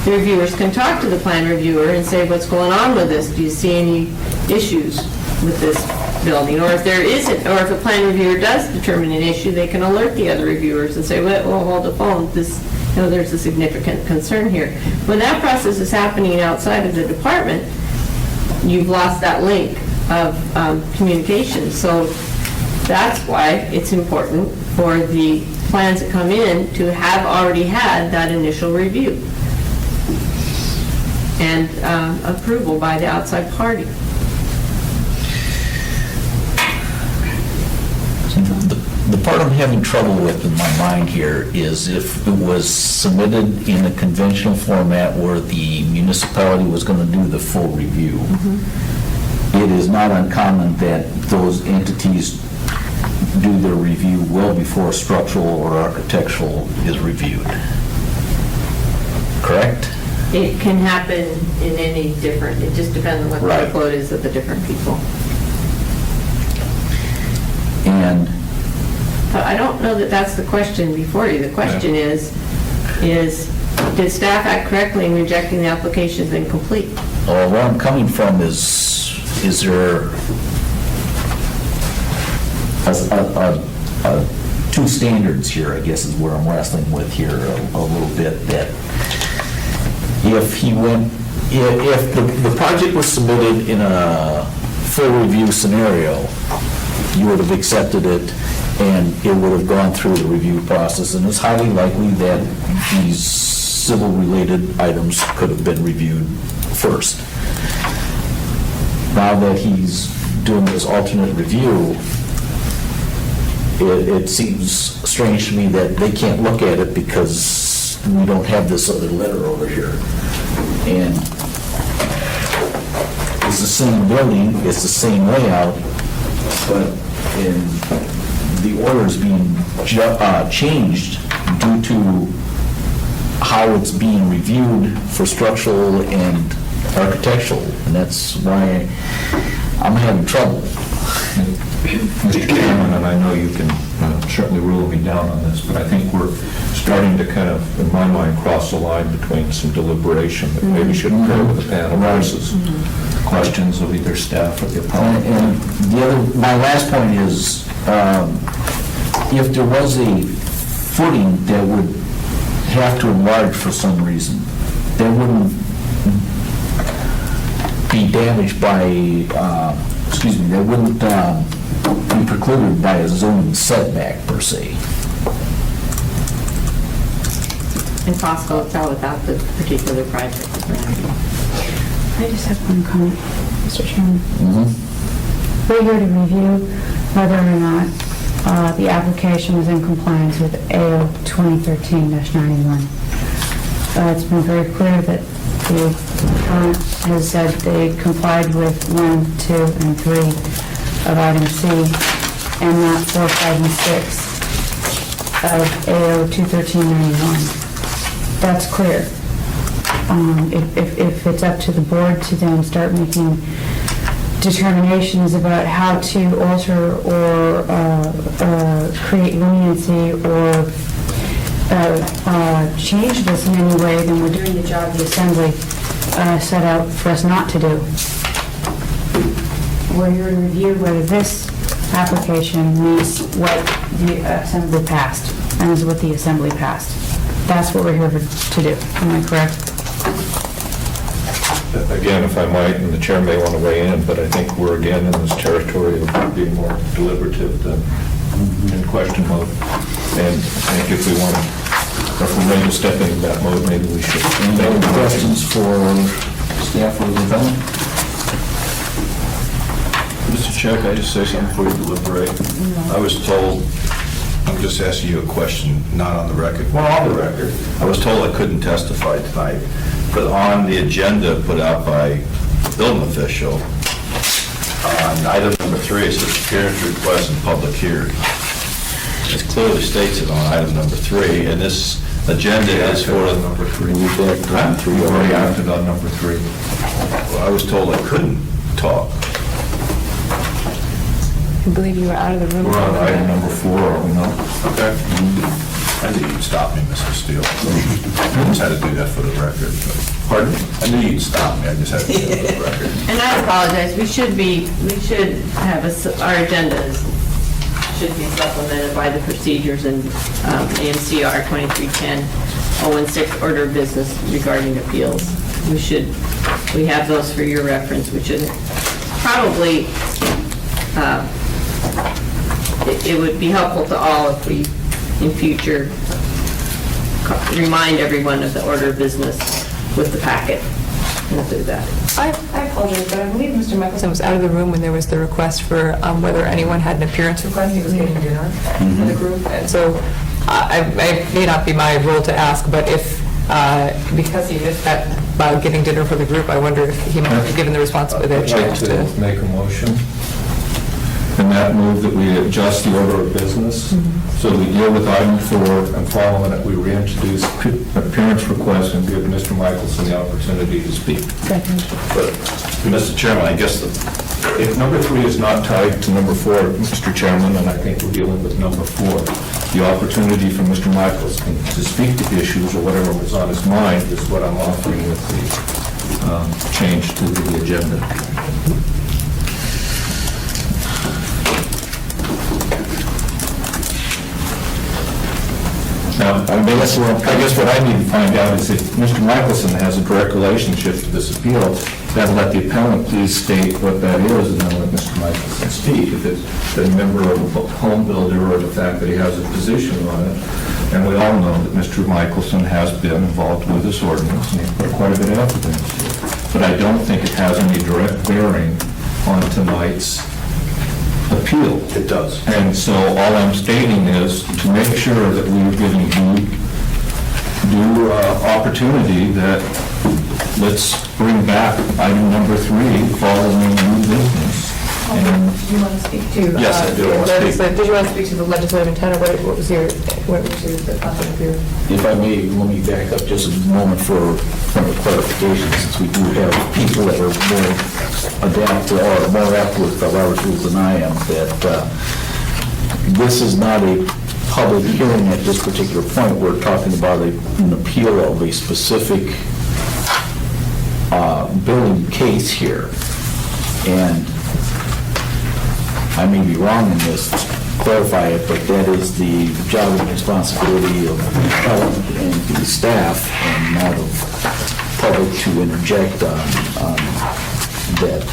[SPEAKER 4] the reviewers can talk to the plan reviewer and say, what's going on with this? Do you see any issues with this building? Or if there isn't, or if a plan reviewer does determine an issue, they can alert the other reviewers and say, well, hold the phone, there's a significant concern here. When that process is happening outside of the department, you've lost that link of communication. So that's why it's important for the plans that come in to have already had that initial review and approval by the outside party.
[SPEAKER 1] The part I'm having trouble with in my mind here is if it was submitted in a conventional format where the municipality was going to do the full review, it is not uncommon that those entities do their review well before structural or architectural is reviewed. Correct?
[SPEAKER 4] It can happen in any different, it just depends on what the
[SPEAKER 1] Right.
[SPEAKER 4] workload is of the different people.
[SPEAKER 1] And
[SPEAKER 4] But I don't know that that's the question before you. The question is did staff act correctly in rejecting the application as incomplete?
[SPEAKER 1] where I'm coming from is there two standards here, I guess, is where I'm wrestling with here a little bit, that if the project was submitted in a full review scenario, you would have accepted it and it would have gone through the review process, and it's highly likely that these civil-related items could have been reviewed first. Now that he's doing this alternate review, it seems strange to me that they can't look at it because we don't have this other letter over here. And it's the same building, it's the same layout, but the order is being changed due to how it's being reviewed for structural and architectural, and that's why I'm having trouble.
[SPEAKER 3] Mr. Chairman, and I know you can certainly rule me down on this, but I think we're starting to kind of, in my mind, cross the line between some deliberation that maybe should occur with the panel versus questions of either staff or the appellant.
[SPEAKER 1] And my last point is, if there was a footing that would have to enlarge for some reason, that wouldn't be damaged by, that wouldn't be precluded by a zoning setback per se.
[SPEAKER 4] Impossible to tell without the particular project.
[SPEAKER 2] I just have one comment, Mr. Chairman. We're here to review whether or not the application was in compliance with AO 2013-91. It's been very clear that the appellant has said they complied with 1, 2, and 3 of item C. and not 4, 5, and 6 of AO 21391. That's clear. If it's up to the board to then start making determinations about how to alter or create leniency or change this in any way, then we're doing the job the Assembly set out for us not to do. We're here to review whether this application meets what the Assembly passed, and is what the Assembly passed. That's what we're here to do. Am I correct?
[SPEAKER 3] Again, if I might, and the chair may want to weigh in, but I think we're again in this territory of being more deliberative than in question mode. And I think if we want to, if we're ready to step into that mode, maybe we should.
[SPEAKER 1] Any other questions for staff or the appellant?
[SPEAKER 5] Mr. Chair, can I just say something before you deliberate? I was told, I'm just asking you a question, not on the record. Well, on the record. I was told I couldn't testify tonight, but on the agenda put out by the building official, on item number 3, it says appearance request and public hearing. It clearly states it on item number 3, and this agenda is for number 3.
[SPEAKER 3] We've already acted on number 3.
[SPEAKER 5] Well, I was told I couldn't talk.
[SPEAKER 7] I believe you were out of the room.
[SPEAKER 3] We're on item number 4, are we not?
[SPEAKER 5] Okay. I knew you'd stop me, Mr. Steele. I just had to do that for the record.
[SPEAKER 3] Pardon?
[SPEAKER 5] I knew you'd stop me, I just had to do that for the record.
[SPEAKER 4] And I apologize, we should have our agendas should be supplemented by the procedures in AMCR 2310-016, order of business regarding appeals. We have those for your reference, which is probably, it would be helpful to all if we, in future, remind everyone of the order of business with the packet. We'll do that.
[SPEAKER 7] I apologize, but I believe Mr. Michelson was out of the room when there was the request for whether anyone had an appearance request. He was getting dinner for the group. And so it may not be my role to ask, but if, because he missed that about getting dinner for the group, I wonder if he might be given the responsibility
[SPEAKER 3] I'd like to make a motion. And that move that we adjust the order of business, so we deal with item 4, and following it, we reintroduce appearance requests and give Mr. Michelson the opportunity to speak.
[SPEAKER 2] Second.
[SPEAKER 5] But, Mr. Chairman, I guess
[SPEAKER 3] If number 3 is not tied to number 4, Mr. Chairman, and I think we're dealing with number 4, the opportunity for Mr. Michelson to speak to issues or whatever was on his mind is what I'm offering with the change to the agenda. Now, I guess what I need to find out is if Mr. Michelson has a direct relationship to this appeal, then let the appellant please state what that is, and then let Mr. Michelson speak. If it's a member of a home builder or the fact that he has a position on it, and we all know that Mr. Michelson has been involved with this ordinance, and he's put quite a bit of effort into it. But I don't think it has any direct bearing on tonight's appeal.
[SPEAKER 5] it does.
[SPEAKER 3] And so all I'm stating is to make sure that we are giving due opportunity that let's bring back item number 3 following new business. And
[SPEAKER 7] Do you want to speak to?
[SPEAKER 5] Yes, I do. I want to speak.
[SPEAKER 7] Did you want to speak to the legislative intent, or what was your concept of your?
[SPEAKER 1] If I may, let me back up just a moment for clarification, since we do have people that are more adapted or more apt with Robert's rules than I am, that this is not a public hearing at this particular point. We're talking about an appeal of a specific building case here. And I may be wrong in this, clarify it, but that is the job and responsibility of the appellant and the staff, and not of public to interject on that.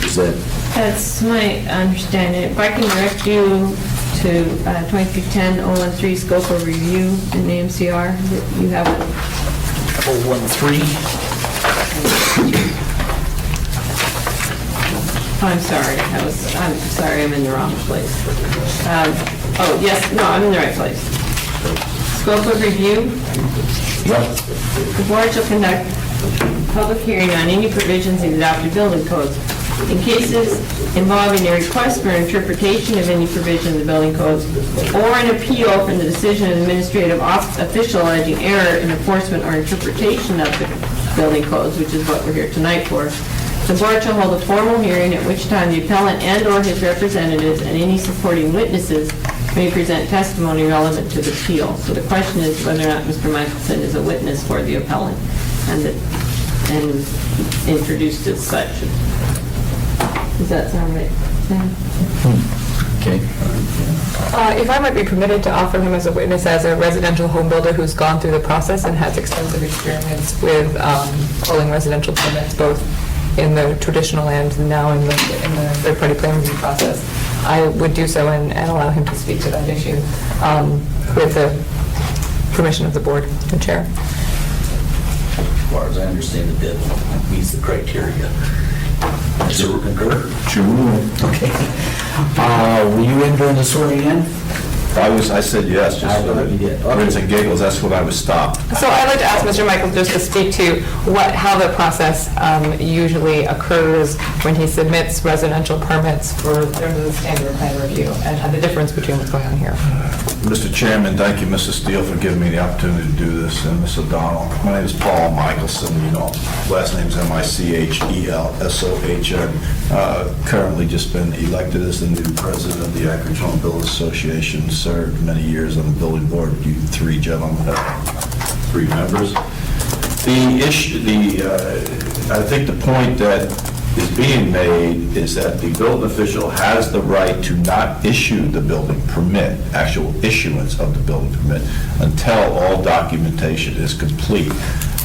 [SPEAKER 1] Is that?
[SPEAKER 4] That's my understanding. If I can direct you to 2310-013 scope of review in the MCR, you have it.
[SPEAKER 1] 013?
[SPEAKER 4] I'm sorry, I'm in the wrong place. Oh, yes, no, I'm in the right place. Scope of review.
[SPEAKER 1] Yep.
[SPEAKER 4] The board shall conduct public hearing on any provisions in the adopted building codes In cases involving a request for interpretation of any provision of the building codes or an appeal from the decision of the administrative official alleging error in enforcement or interpretation of the building codes, which is what we're here tonight for, the board shall hold a formal hearing at which time the appellant and/or his representatives and any supporting witnesses may present testimony relevant to the appeal. So the question is whether or not Mr. Michelson is a witness for the appellant and introduced as such. Does that sound right, Sam?
[SPEAKER 1] Okay.
[SPEAKER 7] If I might be permitted to offer him as a witness as a residential home builder who's gone through the process and has extensive experience with pulling residential permits, both in the traditional and now in the third-party plan review process, I would do so and allow him to speak to that issue with the permission of the board and chair.
[SPEAKER 1] As far as I understand, the bid meets the criteria. Sure, concur?
[SPEAKER 3] Sure.
[SPEAKER 1] Okay. Were you in during the swearing in?
[SPEAKER 5] I said yes, just
[SPEAKER 1] I
[SPEAKER 5] for
[SPEAKER 1] thought you did.
[SPEAKER 5] the grins and giggles, that's when I was stopped.
[SPEAKER 7] So I'd like to ask Mr. Michael just to speak to how the process usually occurs when he submits residential permits for the standard plan review and the difference between what's going on here.
[SPEAKER 5] Mr. Chairman, thank you, Mrs. Steele, for giving me the opportunity to do this, and Ms. O'Donnell. My name is Paul Michelson, last name's Michelson. Currently just been elected as the new president of the Anchorage Home Builders Association, served many years on the building board. You three gentlemen have 3 members. I think the point that is being made is that the building official has the right to not issue the building permit, actual issuance of the building permit, until all documentation is complete.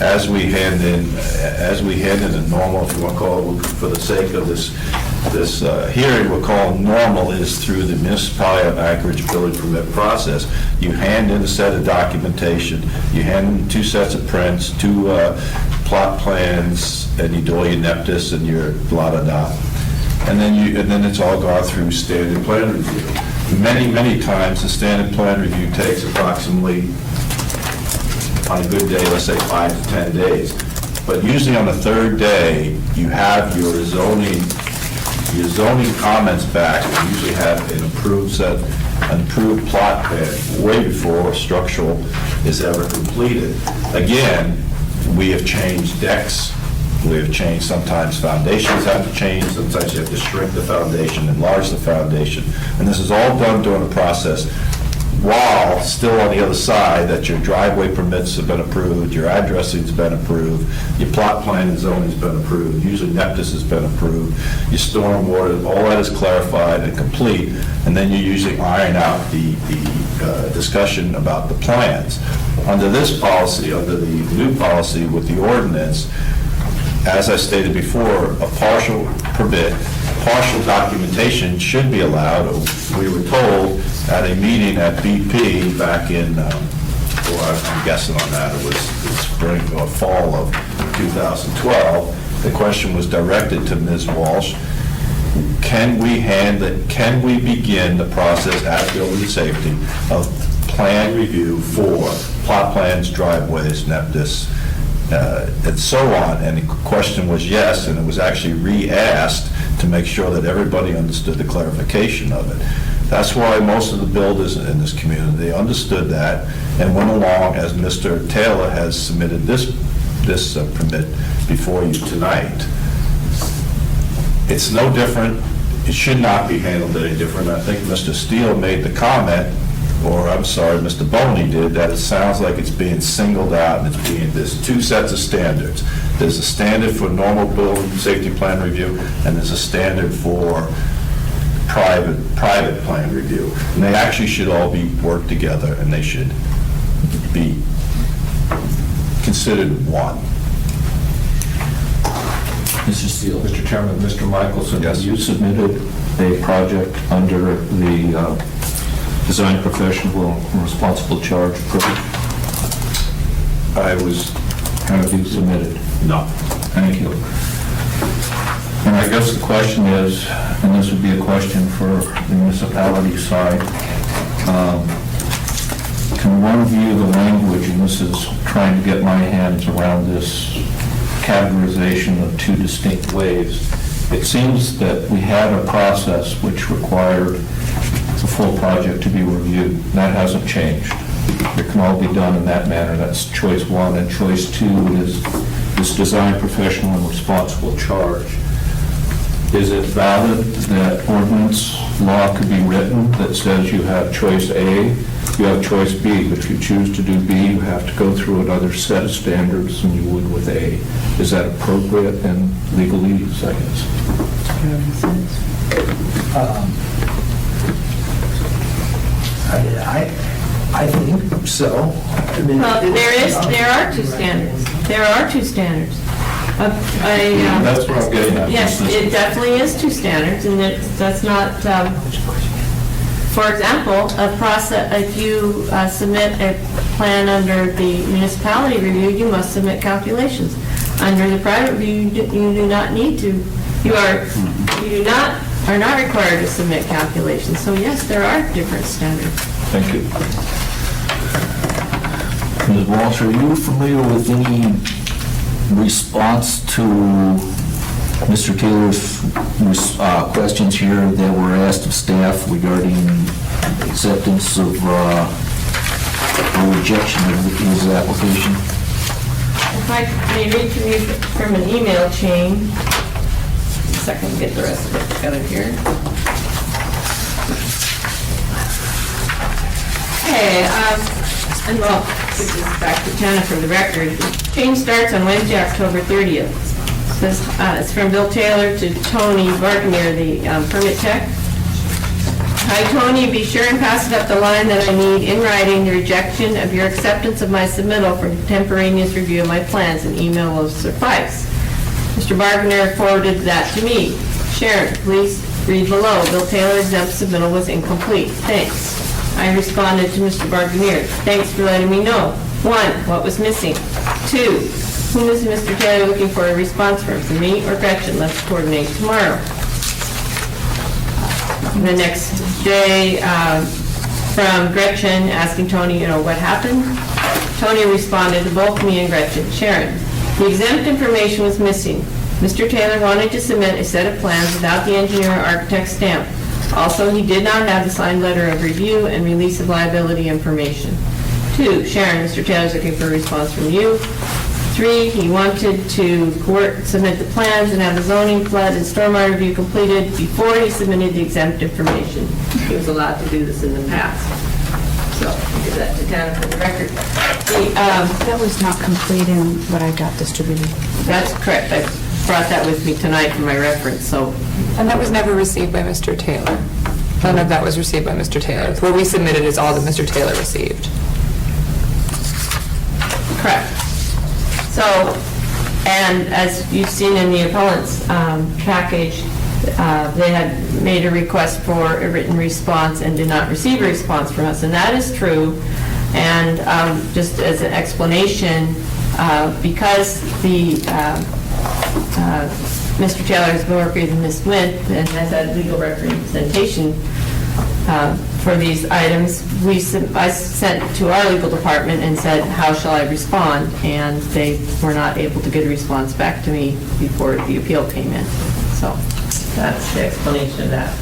[SPEAKER 5] As we hand in a normal, if you want to call it, for the sake of this hearing, we'll call normal is through the municipality of Anchorage building permit process. You hand in a set of documentation, you hand in 2 sets of prints, 2 plot plans, and you do all your neptis and your blah-da-da. And then it's all gone through standard plan review. Many times, the standard plan review takes approximately, on a good day, let's say 5 to 10 days. But usually on the 3rd day, you have your zoning comments back. You usually have an approved plot plan way before structural is ever completed. Again, we have changed decks. We have changed, sometimes foundations have to change, sometimes you have to shrink the foundation, enlarge the foundation. And this is all done during the process while still on the other side that your driveway permits have been approved, your addressing's been approved, your plot plan and zoning's been approved, usually neptis has been approved, your stormwater, all that is clarified and complete, and then you usually iron out the discussion about the plans. Under this policy, under the new policy with the ordinance, as I stated before, a partial permit, partial documentation should be allowed. We were told at a meeting at BP back in, I'm guessing on that, it was spring or fall of 2012. The question was directed to Ms. Walsh. Can we begin the process at building safety of plan review for plot plans, driveways, neptis, and so on? And the question was yes, and it was actually re-asked to make sure that everybody understood the clarification of it. That's why most of the builders in this community, they understood that and went along, as Mr. Taylor has submitted this permit before you tonight. It's no different. It should not be handled any different. I think Mr. Steele made the comment, or I'm sorry, Mr. Boney did, that it sounds like it's being singled out and there's 2 sets of standards. There's a standard for normal building safety plan review, and there's a standard for private plan review. And they actually should all be worked together, and they should be considered one.
[SPEAKER 1] Mr. Steele.
[SPEAKER 3] Mr. Chairman, Mr. Michelson,
[SPEAKER 5] Yes.
[SPEAKER 3] you submitted a project under the design professional and responsible charge privilege.
[SPEAKER 5] I was,
[SPEAKER 3] Have you submitted?
[SPEAKER 5] no.
[SPEAKER 3] Thank you. And I guess the question is, and this would be a question for the municipality side, can one view the language, and this is trying to get my hands around this categorization of 2 distinct ways, It seems that we had a process which required the full project to be reviewed. That hasn't changed. It can all be done in that manner. That's choice one. And choice two is this design professional and responsible charge. Is it valid that ordinance law could be written that says you have choice A, you have choice B, but if you choose to do B, you have to go through another set of standards than you would with A? Is that appropriate and legalese, I guess?
[SPEAKER 9] I think so. I mean,
[SPEAKER 4] Well, there are two standards. There are two standards.
[SPEAKER 3] That's what I'm getting at.
[SPEAKER 4] Yes, it definitely is two standards, and that's not, for example, a process, if you submit a plan under the municipality review, you must submit calculations. Under the private review, you do not need to, you are not required to submit calculations. So yes, there are different standards.
[SPEAKER 3] Thank you.
[SPEAKER 1] Ms. Walsh, are you familiar with any response to Mr. Taylor's questions here that were asked of staff regarding acceptance of or rejection of his application?
[SPEAKER 4] If I may read to you from an email chain, a second to get the rest of it together here. Okay, and well, this is back to Tana for the record. The chain starts on Wednesday, October 30th. It's from Bill Taylor to Tony Bartner, the permit tech. Hi, Tony, be sure and pass it up the line that I need in writing the rejection of your acceptance of my submittal for contemporaneous review of my plans. An email will suffice. Mr. Bartner forwarded that to me. Sharon, please read below. Bill Taylor's exempt submittal was incomplete. Thanks. I responded to Mr. Bartner. Thanks for letting me know. 1, what was missing? 2, whom is Mr. Taylor looking for a response from me or Gretchen? Let's coordinate tomorrow. The next day, from Gretchen asking Tony, what happened? Tony responded to both me and Gretchen. Sharon, the exempt information was missing. Mr. Taylor wanted to submit a set of plans without the engineer or architect stamp. Also, he did not have the signed letter of review and release of liability information. 2, Sharon, Mr. Taylor's looking for a response from you. 3, he wanted to submit the plans and have the zoning, flood, and stormwater review completed before he submitted the exempt information. He was allowed to do this in the past. So, I'll give that to Tana for the record.
[SPEAKER 2] That was not complete in what I got distributed.
[SPEAKER 4] That's correct. I brought that with me tonight for my reference, so.
[SPEAKER 7] And that was never received by Mr. Taylor. None of that was received by Mr. Taylor. What we submitted is all that Mr. Taylor received.
[SPEAKER 4] Correct. So, and as you've seen in the appellant's package, they had made a request for a written response and did not receive a response from us, and that is true. And just as an explanation, because the Mr. Taylor has been working with Ms. Wint and has had legal representation for these items, I sent to our legal department and said, how shall I respond? And they were not able to get a response back to me before the appeal came in. So that's the explanation of that.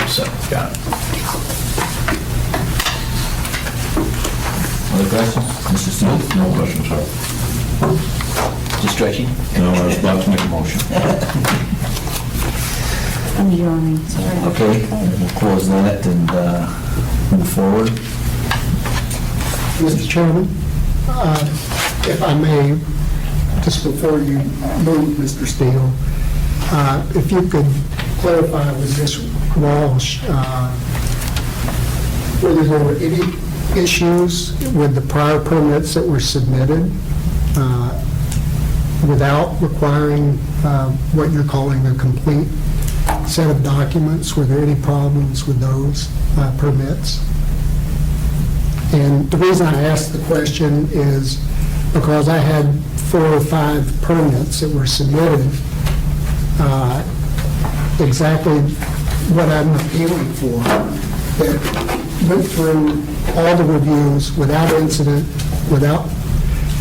[SPEAKER 1] So, got it. Other questions? Mr. Steele?
[SPEAKER 3] No questions, sir.
[SPEAKER 1] Mr. Stretchy?
[SPEAKER 3] No, I was about to make a motion.
[SPEAKER 2] I'm yawning, sorry.
[SPEAKER 1] Okay, we'll close that and move forward.
[SPEAKER 8] Mr. Chairman, if I may, just before you move, Mr. Steele, if you could clarify with Ms. Walsh, whether there were any issues with the prior permits that were submitted without requiring what you're calling a complete set of documents. Were there any problems with those permits? And the reason I asked the question is because I had 4 or 5 permits that were submitted, exactly what I'm appealing for that went through all the reviews without incident, without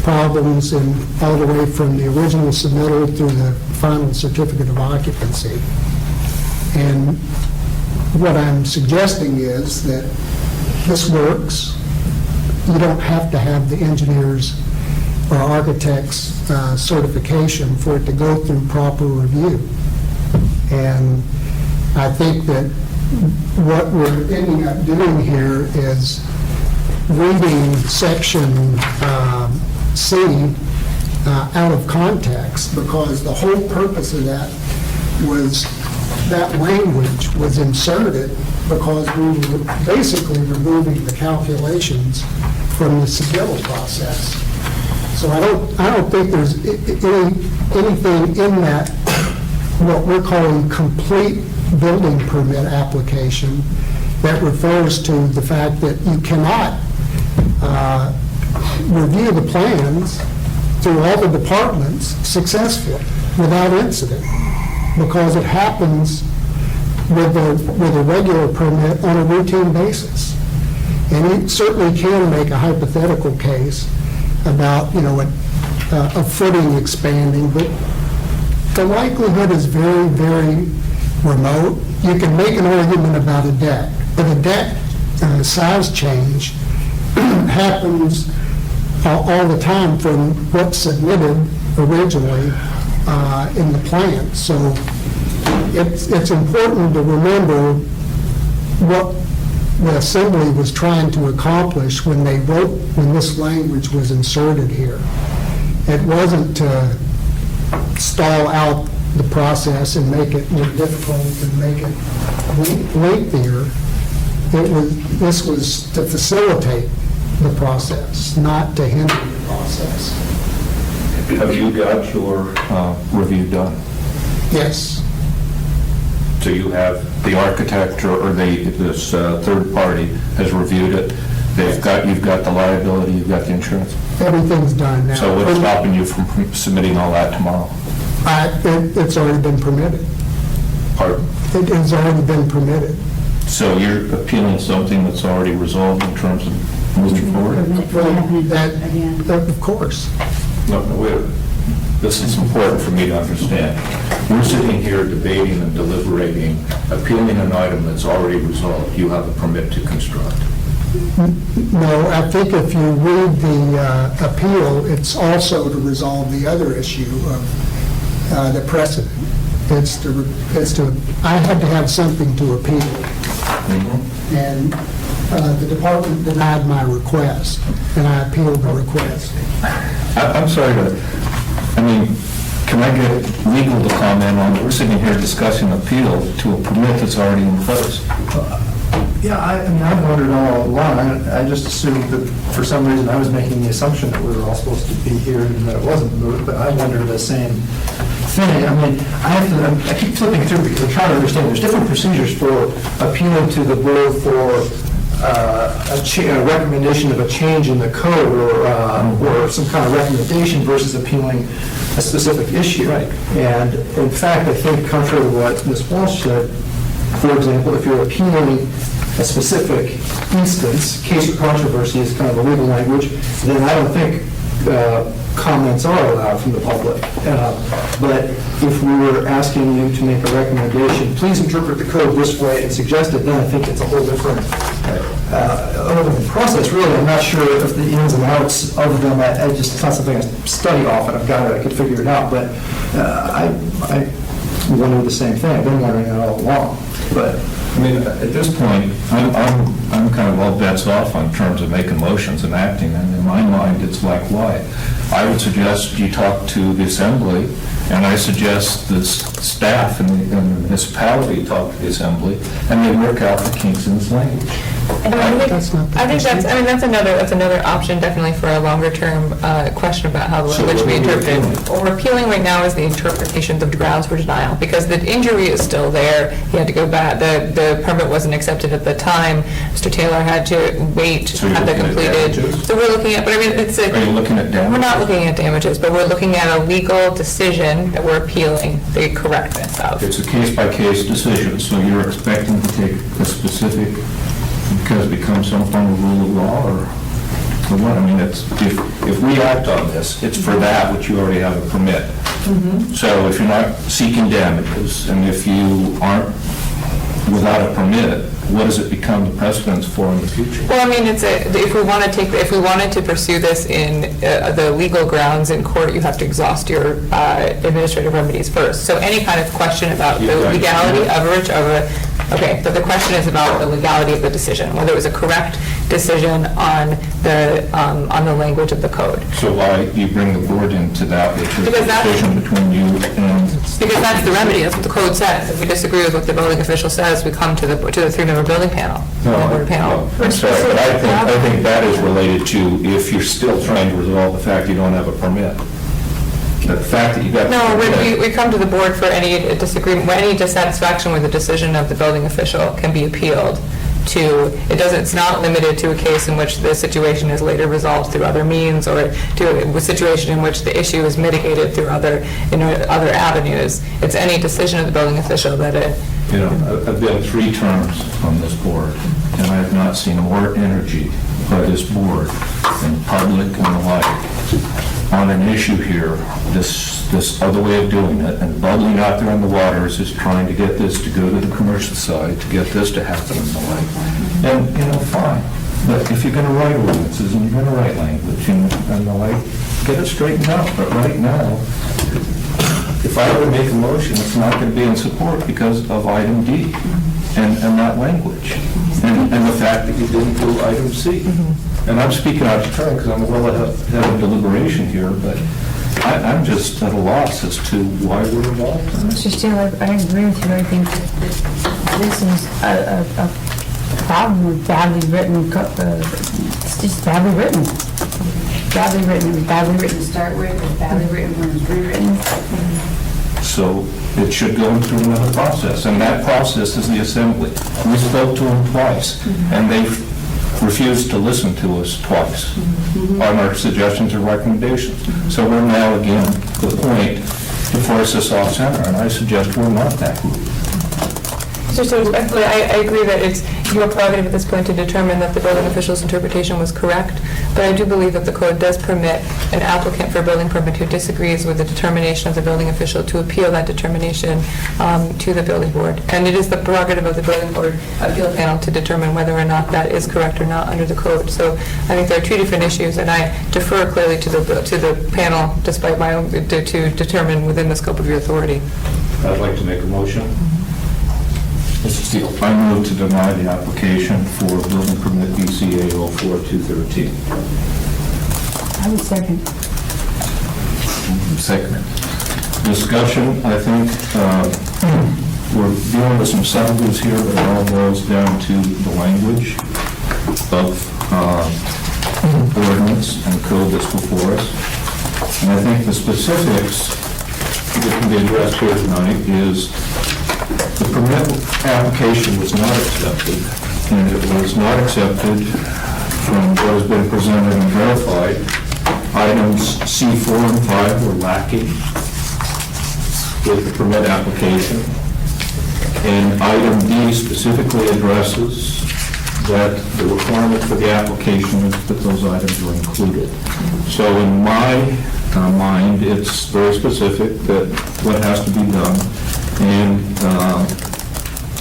[SPEAKER 8] problems, and all the way from the original submittal through the final certificate of occupancy. And what I'm suggesting is that this works. You don't have to have the engineer's or architect's certification for it to go through proper review. And I think that what we're ending up doing here is reading section C out of context, because the whole purpose of that was that language was inserted because we were basically removing the calculations from the submittal process. So I don't think there's anything in that, what we're calling complete building permit application, that refers to the fact that you cannot review the plans through all the departments successfully without incident, because it happens with a regular permit on a routine basis. And you certainly can make a hypothetical case about, a footing expanding, but the likelihood is very, very remote. You can make an argument about a deck, but a deck size change happens all the time from what's submitted originally in the plan. So it's important to remember what the Assembly was trying to accomplish when this language was inserted here. It wasn't to stall out the process and make it more difficult and make it lengthier. This was to facilitate the process, not to hinder the process.
[SPEAKER 3] Have you got your review done?
[SPEAKER 8] Yes.
[SPEAKER 3] So you have the architect or this third party has reviewed it. You've got the liability, you've got the insurance.
[SPEAKER 8] Everything's done now.
[SPEAKER 3] So what's stopping you from submitting all that tomorrow?
[SPEAKER 8] It's already been permitted.
[SPEAKER 3] Pardon?
[SPEAKER 8] It has already been permitted.
[SPEAKER 3] So you're appealing something that's already resolved in terms of moving forward?
[SPEAKER 2] Prevent it from happening again.
[SPEAKER 8] Of course.
[SPEAKER 3] No, wait a minute. This is important for me to understand. We're sitting here debating and deliberating, appealing an item that's already resolved. You have a permit to construct.
[SPEAKER 8] No, I think if you read the appeal, it's also to resolve the other issue of the precedent. I had to have something to appeal. And the department denied my request, and I appealed the request.
[SPEAKER 3] I'm sorry can I get legal to comment on it? We're sitting here discussing appeal to a permit that's already in place.
[SPEAKER 9] Yeah, I've wondered all along. I just assumed that for some reason I was making the assumption that we were all supposed to be here and that it wasn't moved, but I wonder the same thing. I keep flipping through because I'm trying to understand. There's different procedures for appealing to the board for a recommendation of a change in the code or some kind of recommendation versus appealing a specific issue. Right. And in fact, I think contrary to what Ms. Walsh said, for example, if you're appealing a specific instance, case of controversy is kind of a legal language, then I don't think comments are allowed from the public. But if we were asking you to make a recommendation, please interpret the code this way and suggest it, then I think it's a whole different process, really. I'm not sure if the ins and outs of them, it's not something I study often. I could figure it out, but I wonder the same thing. I've been wondering it all along. But
[SPEAKER 3] at this point, I'm kind of all bets off on terms of making motions and acting, and in my mind, it's like, why? I would suggest you talk to the Assembly, and I suggest the staff and the municipality talk to the Assembly, and they work out the kinks in this language.
[SPEAKER 7] I think that's another option, definitely, for a longer-term question about how the language be interpreted. What we're appealing right now is the interpretations of the grounds for denial, because the injury is still there. He had to go back. The permit wasn't accepted at the time. Mr. Taylor had to wait to have that completed. So we're looking at,
[SPEAKER 3] Are you looking at damages?
[SPEAKER 7] We're not looking at damages, but we're looking at a legal decision that we're appealing the correctness of.
[SPEAKER 3] It's a case-by-case decision, so you're expecting to take a specific because it becomes some form of rule of law, or what? I mean, it's, if we act on this, it's for that which you already have a permit. So if you're not seeking damages, and if you aren't without a permit, what does it become the precedence for in the future?
[SPEAKER 7] Well, I mean, if we wanted to pursue this in the legal grounds in court, you have to exhaust your administrative remedies first. So any kind of question about the legality okay, but the question is about the legality of the decision, whether it was a correct decision on the language of the code.
[SPEAKER 3] So why do you bring the board into that, which is a decision between you and...
[SPEAKER 7] Because that's the remedy, that's what the code says. If we disagree with what the building official says, we come to the three-member building panel.
[SPEAKER 3] I'm sorry, but I think that is related to if you're still trying to resolve the fact you don't have a permit. The fact that you got...
[SPEAKER 7] No, we come to the board for any disagreement, any dissatisfaction with the decision of the building official can be appealed to, it's not limited to a case in which the situation is later resolved through other means, or to a situation in which the issue is mitigated through other avenues. It's any decision of the building official that it...
[SPEAKER 3] You know, I've been 3 terms on this board, and I have not seen more energy by this board and public and the like on an issue here, this other way of doing it, and bubbling out there on the waters is trying to get this to go to the commercial side, to get this to happen and the like. And, you know, fine. But if you're going to write ordinances and you're going to write language and the like, get it straightened out. But right now, if I were to make a motion, it's not going to be in support because of item D and that language. And the fact that you didn't do item C. And I'm speaking out of turn because I'm well ahead of deliberation here, but I'm just at a loss as to why we're involved in this.
[SPEAKER 2] Mr. Steele, I agree with you. I think that this is a problem with badly written, it's just badly written. Badly written to start with, and badly written when it's rewritten.
[SPEAKER 3] So it should go through another process, and that process is the assembly. We spoke to them twice, and they've refused to listen to us twice on our suggestions or recommendations. So we're now again at the point to force us off center, and I suggest we're not that group.
[SPEAKER 7] Mr. Steele, respectfully, I agree that it's your prerogative at this point to determine that the building official's interpretation was correct, but I do believe that the code does permit an applicant for a building permit who disagrees with the determination of the building official to appeal that determination to the building board. And it is the prerogative of the building board appeal panel to determine whether or not that is correct or not under the code. So I think there are 2 different issues, and I defer clearly to the panel, despite my own, to determine within the scope of your authority.
[SPEAKER 3] I'd like to make a motion. Mr. Steele, I move to deny the application for building permit BCA 04213.
[SPEAKER 2] I would second.
[SPEAKER 1] Second.
[SPEAKER 3] Discussion, I think we're dealing with some subtleties here, but it all boils down to the language of ordinance and code that's before us. And I think the specifics that can be addressed here tonight is the permit application was not accepted, and it was not accepted from what has been presented and verified. Items C4 and 5 were lacking with the permit application, and item D specifically addresses that the requirement for the application is that those items were included. So in my mind, it's very specific that what has to be done, and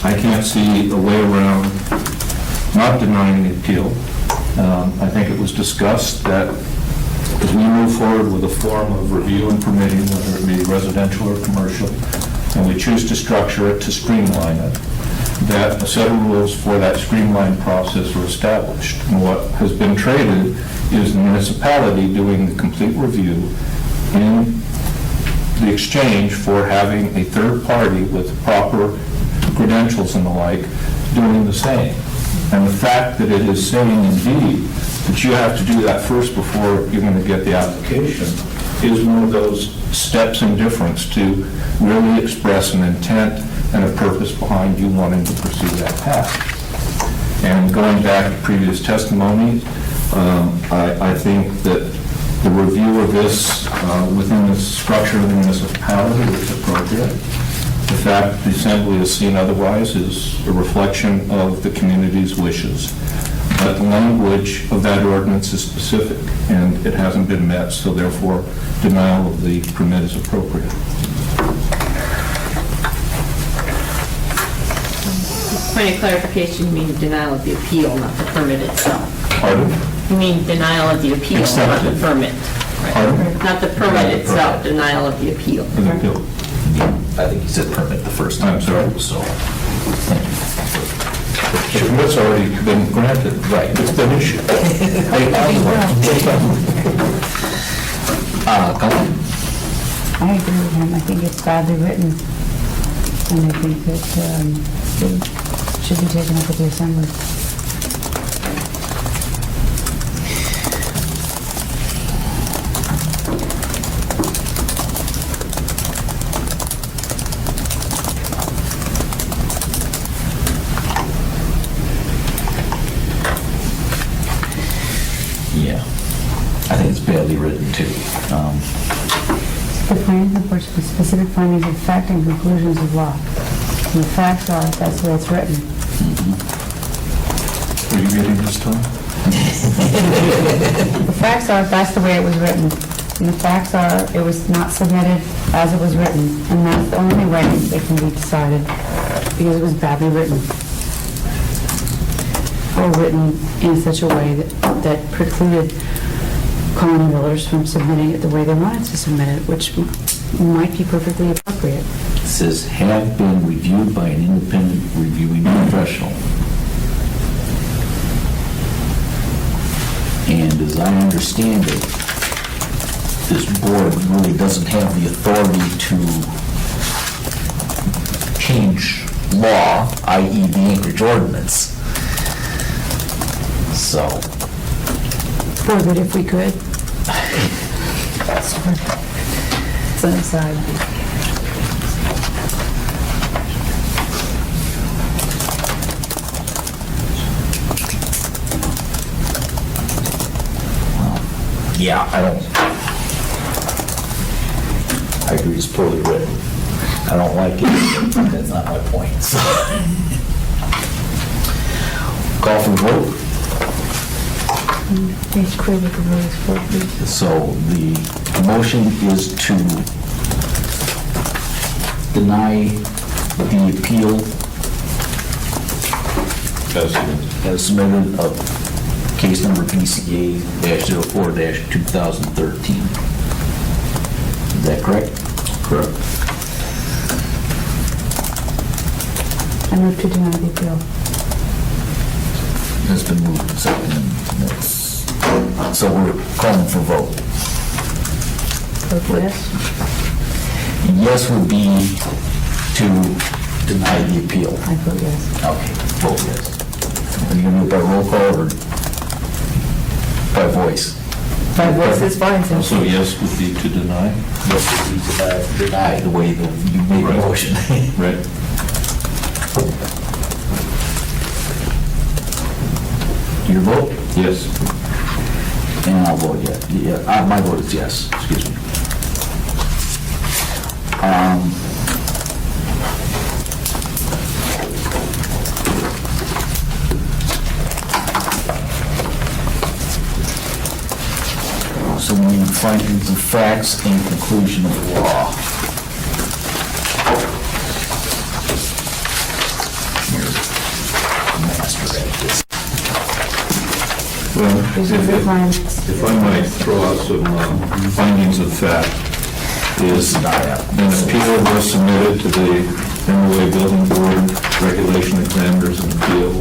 [SPEAKER 3] I can't see a way around not denying the appeal. I think it was discussed that as we move forward with a form of review and permitting, whether it be residential or commercial, and we choose to structure it to streamline it, that a set of rules for that streamlined process are established. And what has been traded is the municipality doing the complete review in the exchange for having a third party with proper credentials and the like doing the same. And the fact that it is saying indeed that you have to do that first before you're going to get the application is one of those steps in difference to really express an intent and a purpose behind you wanting to pursue that path. And going back to previous testimony, I think that the review of this within the structure of the municipality is appropriate. The fact the assembly is seen otherwise is a reflection of the community's wishes. But the language of that ordinance is specific, and it hasn't been met, so therefore denial of the permit is appropriate.
[SPEAKER 4] Point of clarification, you mean denial of the appeal, not the permit itself.
[SPEAKER 3] Pardon?
[SPEAKER 4] You mean denial of the appeal, not the
[SPEAKER 3] Accepted.
[SPEAKER 4] permit. Right.
[SPEAKER 3] Pardon?
[SPEAKER 4] Not the permit itself, denial of the appeal.
[SPEAKER 3] An appeal.
[SPEAKER 1] I think you said permit the first time.
[SPEAKER 3] I'm sorry.
[SPEAKER 1] So,
[SPEAKER 3] The permit's already been granted.
[SPEAKER 1] right.
[SPEAKER 3] It's been issued.
[SPEAKER 1] Colleen?
[SPEAKER 2] I agree with him. I think it's badly written, and I think that it should be taken up with the assembly.
[SPEAKER 1] Yeah. I think it's badly written, too.
[SPEAKER 2] The plan reports the specific findings of fact and conclusions of law. And the facts are, that's the way it's written.
[SPEAKER 3] Are you reading this, Tom?
[SPEAKER 2] The facts are, that's the way it was written. And the facts are, it was not submitted as it was written. And that's the only way it can be decided, because it was badly written. Or written in such a way that precluded colony builders from submitting it the way they wanted to submit it, which might be perfectly appropriate.
[SPEAKER 1] It says, have been reviewed by an independent reviewing professional. And as I understand it, this board really doesn't have the authority to change law, i.e. the Anchorage ordinance. So,
[SPEAKER 2] Boy, but if we could. It's an aside.
[SPEAKER 1] yeah, I agree it's poorly written. I don't like it, but that's not my point. So. Call for vote.
[SPEAKER 2] It's clear what the vote is for, please.
[SPEAKER 1] So the motion is to deny the appeal as submitted of case number BCA-04-2013. Is that correct? Correct.
[SPEAKER 2] I move to deny the appeal.
[SPEAKER 1] It's been moved and seconded. So we're calling for vote.
[SPEAKER 2] Vote yes.
[SPEAKER 1] Yes would be to deny the appeal.
[SPEAKER 2] I vote yes.
[SPEAKER 1] Okay, vote yes. Are you going to do it by roll call or by voice?
[SPEAKER 2] My voice is fine, so.
[SPEAKER 3] So yes would be to deny?
[SPEAKER 1] Yes would be to deny the way that you made the motion.
[SPEAKER 3] Right.
[SPEAKER 1] Your vote?
[SPEAKER 3] Yes.
[SPEAKER 1] And I'll vote yes. Yeah, my vote is yes, excuse me. So we need findings of facts and conclusion of law. Here, master at this.
[SPEAKER 3] Well,
[SPEAKER 2] These are the plans.
[SPEAKER 3] if I might throw out some findings of fact, is an appeal was submitted to the MOA Building Board, Regulation Examiners and Appeal,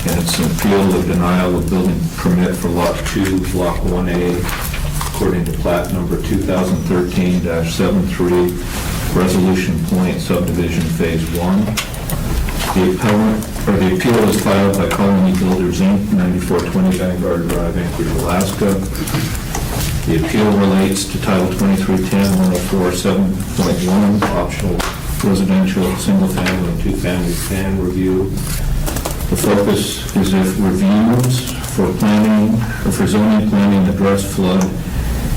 [SPEAKER 3] and it's an appeal of denial of building permit for Lot 2, Block 1A, according to plat number 2013-73, Resolution Point Subdivision Phase 1. The appeal is filed by Colony Builders, Inc., 9420 Vanguard Drive, Anchorage, Alaska. The appeal relates to Title 2310-104-7.1, optional residential, single-family, and two-family plan review. The focus is if reviews for planning, or for zoning, planning, address flood,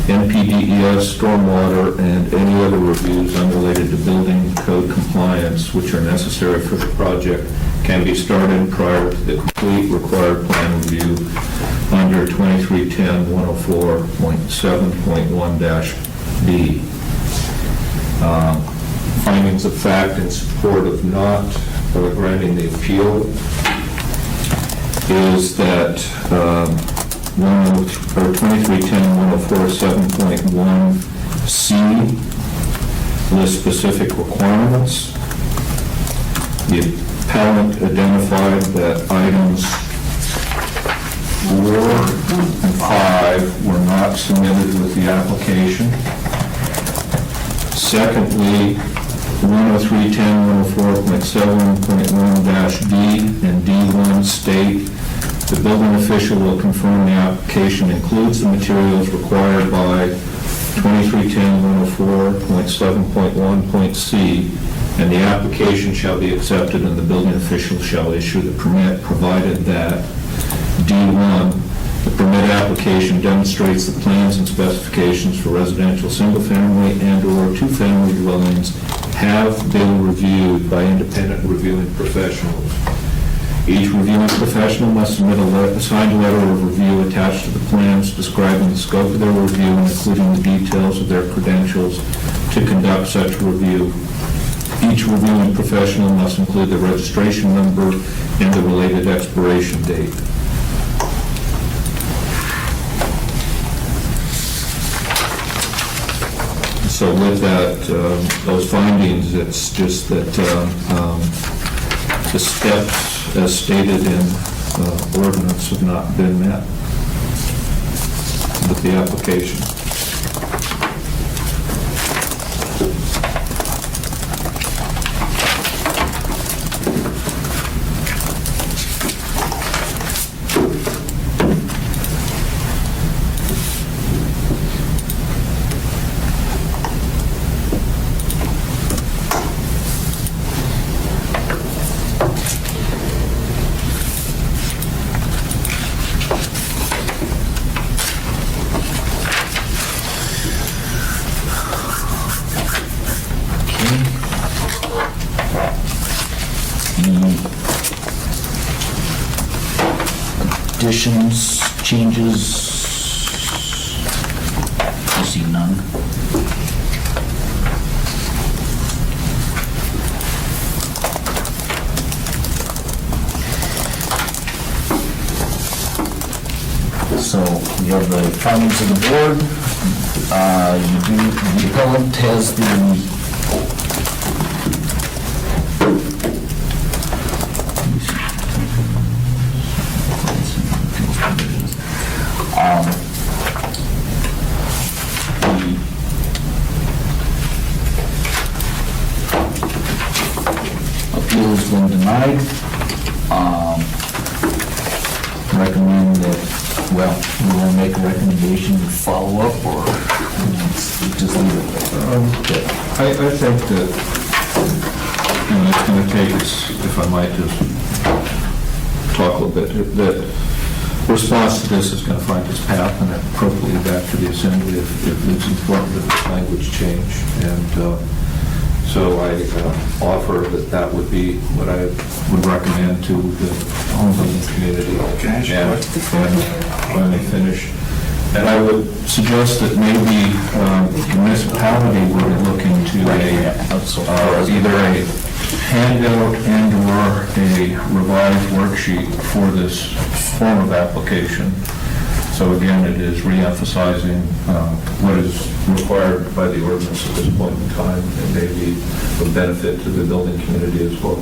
[SPEAKER 3] NPDES, stormwater, and any other reviews unrelated to building code compliance which are necessary for the project can be started prior to the complete required plan review under 2310-104.7.1-B. Findings of fact in support of not granting the appeal is that 2310-104.7.1-C lists specific requirements. The appellant identified that items 4 and 5 were not submitted with the application. Secondly, 10310-104.7.1-D and D1 state the building official will confirm the application includes the materials required by 2310-104.7.1.C, and the application shall be accepted and the building official shall issue the permit, provided that D1, the permit application demonstrates the plans and specifications for residential single-family and/or two-family dwellings have been reviewed by independent reviewing professionals. Each reviewing professional must submit a signed letter of review attached to the plans describing the scope of their review and including the details of their credentials to conduct such review. Each reviewing professional must include the registration number and the related expiration date. So with that, those findings, it's just that the steps as stated in ordinance have not been met with the application.
[SPEAKER 1] Additions, changes? I see none. So we have the findings of the board. The appellant has the appeal has been denied. Recommend that, well, we want to make a recommendation to follow up, or just leave it?
[SPEAKER 3] I think that, it's going to take us, if I might just talk a little bit, that response to this is going to find its path and appropriately back to the assembly if it's important that this language change. And so I offer that would be what I would recommend to the homebuilding community. And when they finish. And I would suggest that maybe the municipality were to look into either a handout and/or a revised worksheet for this form of application. So again, it is re-emphasizing what is required by the ordinance at this point in time, and maybe a benefit to the building community as well.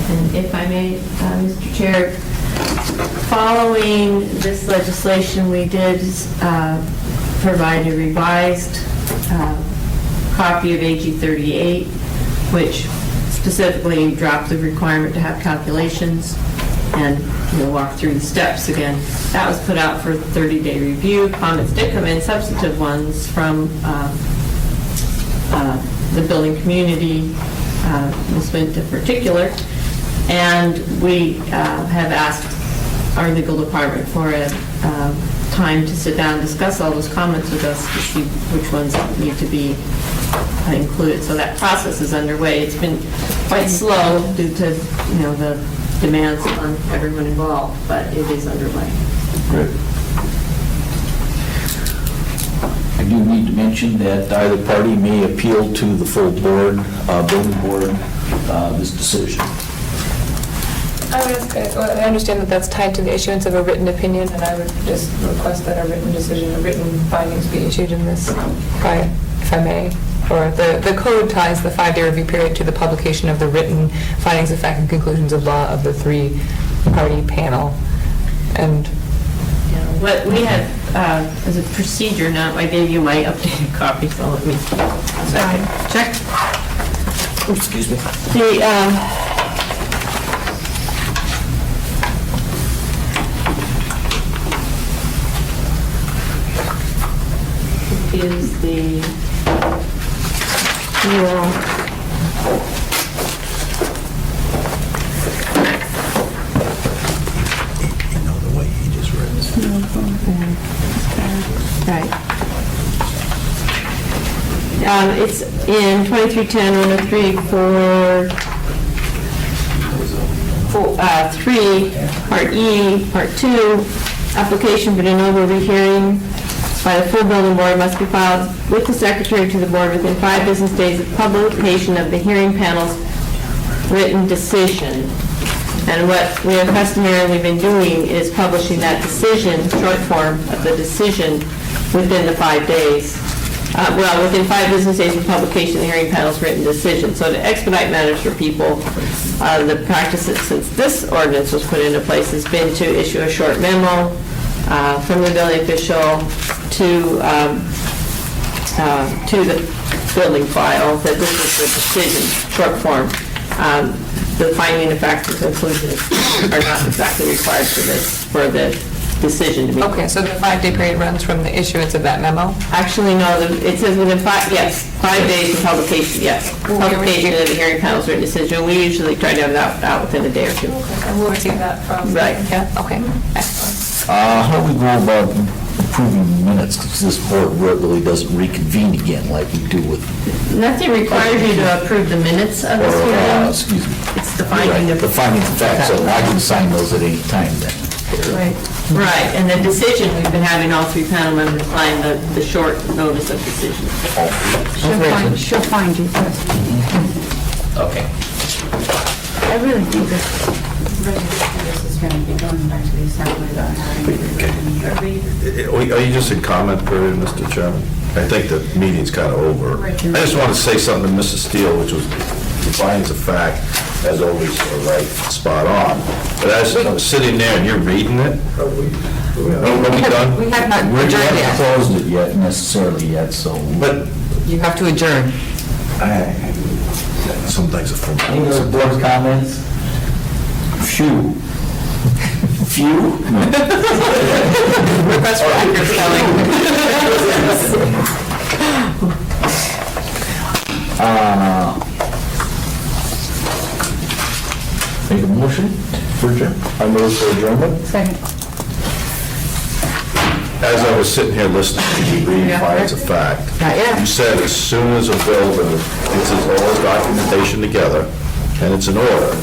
[SPEAKER 4] And if I may, Mr. Chair, following this legislation, we did provide a revised copy of AG 38, which specifically dropped the requirement to have calculations and walk through the steps again. That was put out for 30-day review. Comments did come in, substantive ones from the building community, Ms. Mint in particular, and we have asked our legal department for a time to sit down and discuss all those comments with us to see which ones need to be included. So that process is underway. It's been quite slow due to, the demands on everyone involved, but it is underway.
[SPEAKER 1] Great. I do need to mention that either party may appeal to the full board, building board, this decision.
[SPEAKER 7] I understand that that's tied to the issuance of a written opinion, and I would just request that a written decision, a written findings be issued in this, if I may. Or the code ties the 5-day review period to the publication of the written findings of fact and conclusions of law of the 3-party panel. And
[SPEAKER 4] What we had as a procedure, now I gave you my updated copy, so let me check.
[SPEAKER 1] Excuse me.
[SPEAKER 4] Is the rule.
[SPEAKER 5] The way he just read it.
[SPEAKER 4] Right. It's in 2310-103 for 3, Part E, Part 2, application for de novo rehearing by the full building board must be filed with the secretary to the board within 5 business days of publication of the hearing panel's written decision. And what we have customarily been doing is publishing that decision, short form of the decision, within the 5 days. Within 5 business days of publication of the hearing panel's written decision. So to expedite matters for people, the practice since this ordinance was put into place has been to issue a short memo from the building official to the building file that this is the decision, short form. The finding of facts and conclusions are not exactly required for the decision to be.
[SPEAKER 7] okay, so the 5-day period runs from the issuance of that memo?
[SPEAKER 4] Actually, no, it says within 5 days of publication, yes. Publication of the hearing panel's written decision. We usually try to have that out within a day or two.
[SPEAKER 7] And we'll receive that from...
[SPEAKER 4] Right.
[SPEAKER 7] Yeah, okay, excellent.
[SPEAKER 1] How do we go about approving minutes? Because this board really doesn't reconvene again like we do with...
[SPEAKER 4] Nothing requires you to approve the minutes of this hearing.
[SPEAKER 1] Excuse me.
[SPEAKER 4] It's the finding of...
[SPEAKER 1] The findings of fact, so I can sign those at any time then.
[SPEAKER 4] Right, and the decision, we've been having all 3 panel members sign the short notice of decision.
[SPEAKER 2] She'll find you first.
[SPEAKER 1] Okay.
[SPEAKER 2] I really think this is going to be going back to the assembly about having...
[SPEAKER 5] Are you just in comment period, Mr. Chairman? I think the meeting's kind of over. I just want to say something to Mrs. Steele, which was, the findings of fact, as always, are right, spot on. But as I'm sitting there and you're reading it, are we done?
[SPEAKER 7] We have not
[SPEAKER 1] We
[SPEAKER 7] adjourned
[SPEAKER 1] haven't
[SPEAKER 7] yet.
[SPEAKER 1] closed it yet necessarily yet, so...
[SPEAKER 5] But
[SPEAKER 7] You have to adjourn.
[SPEAKER 5] some things are from...
[SPEAKER 1] Any other board comments? Few. Few?
[SPEAKER 7] Request for accurate spelling.
[SPEAKER 1] Make a motion for adjournment? I move for adjournment.
[SPEAKER 2] Second.
[SPEAKER 5] As I was sitting here listening to you read findings of fact,
[SPEAKER 7] Not yet.
[SPEAKER 5] you said as soon as a builder gets his all his documentation together, and it's in order,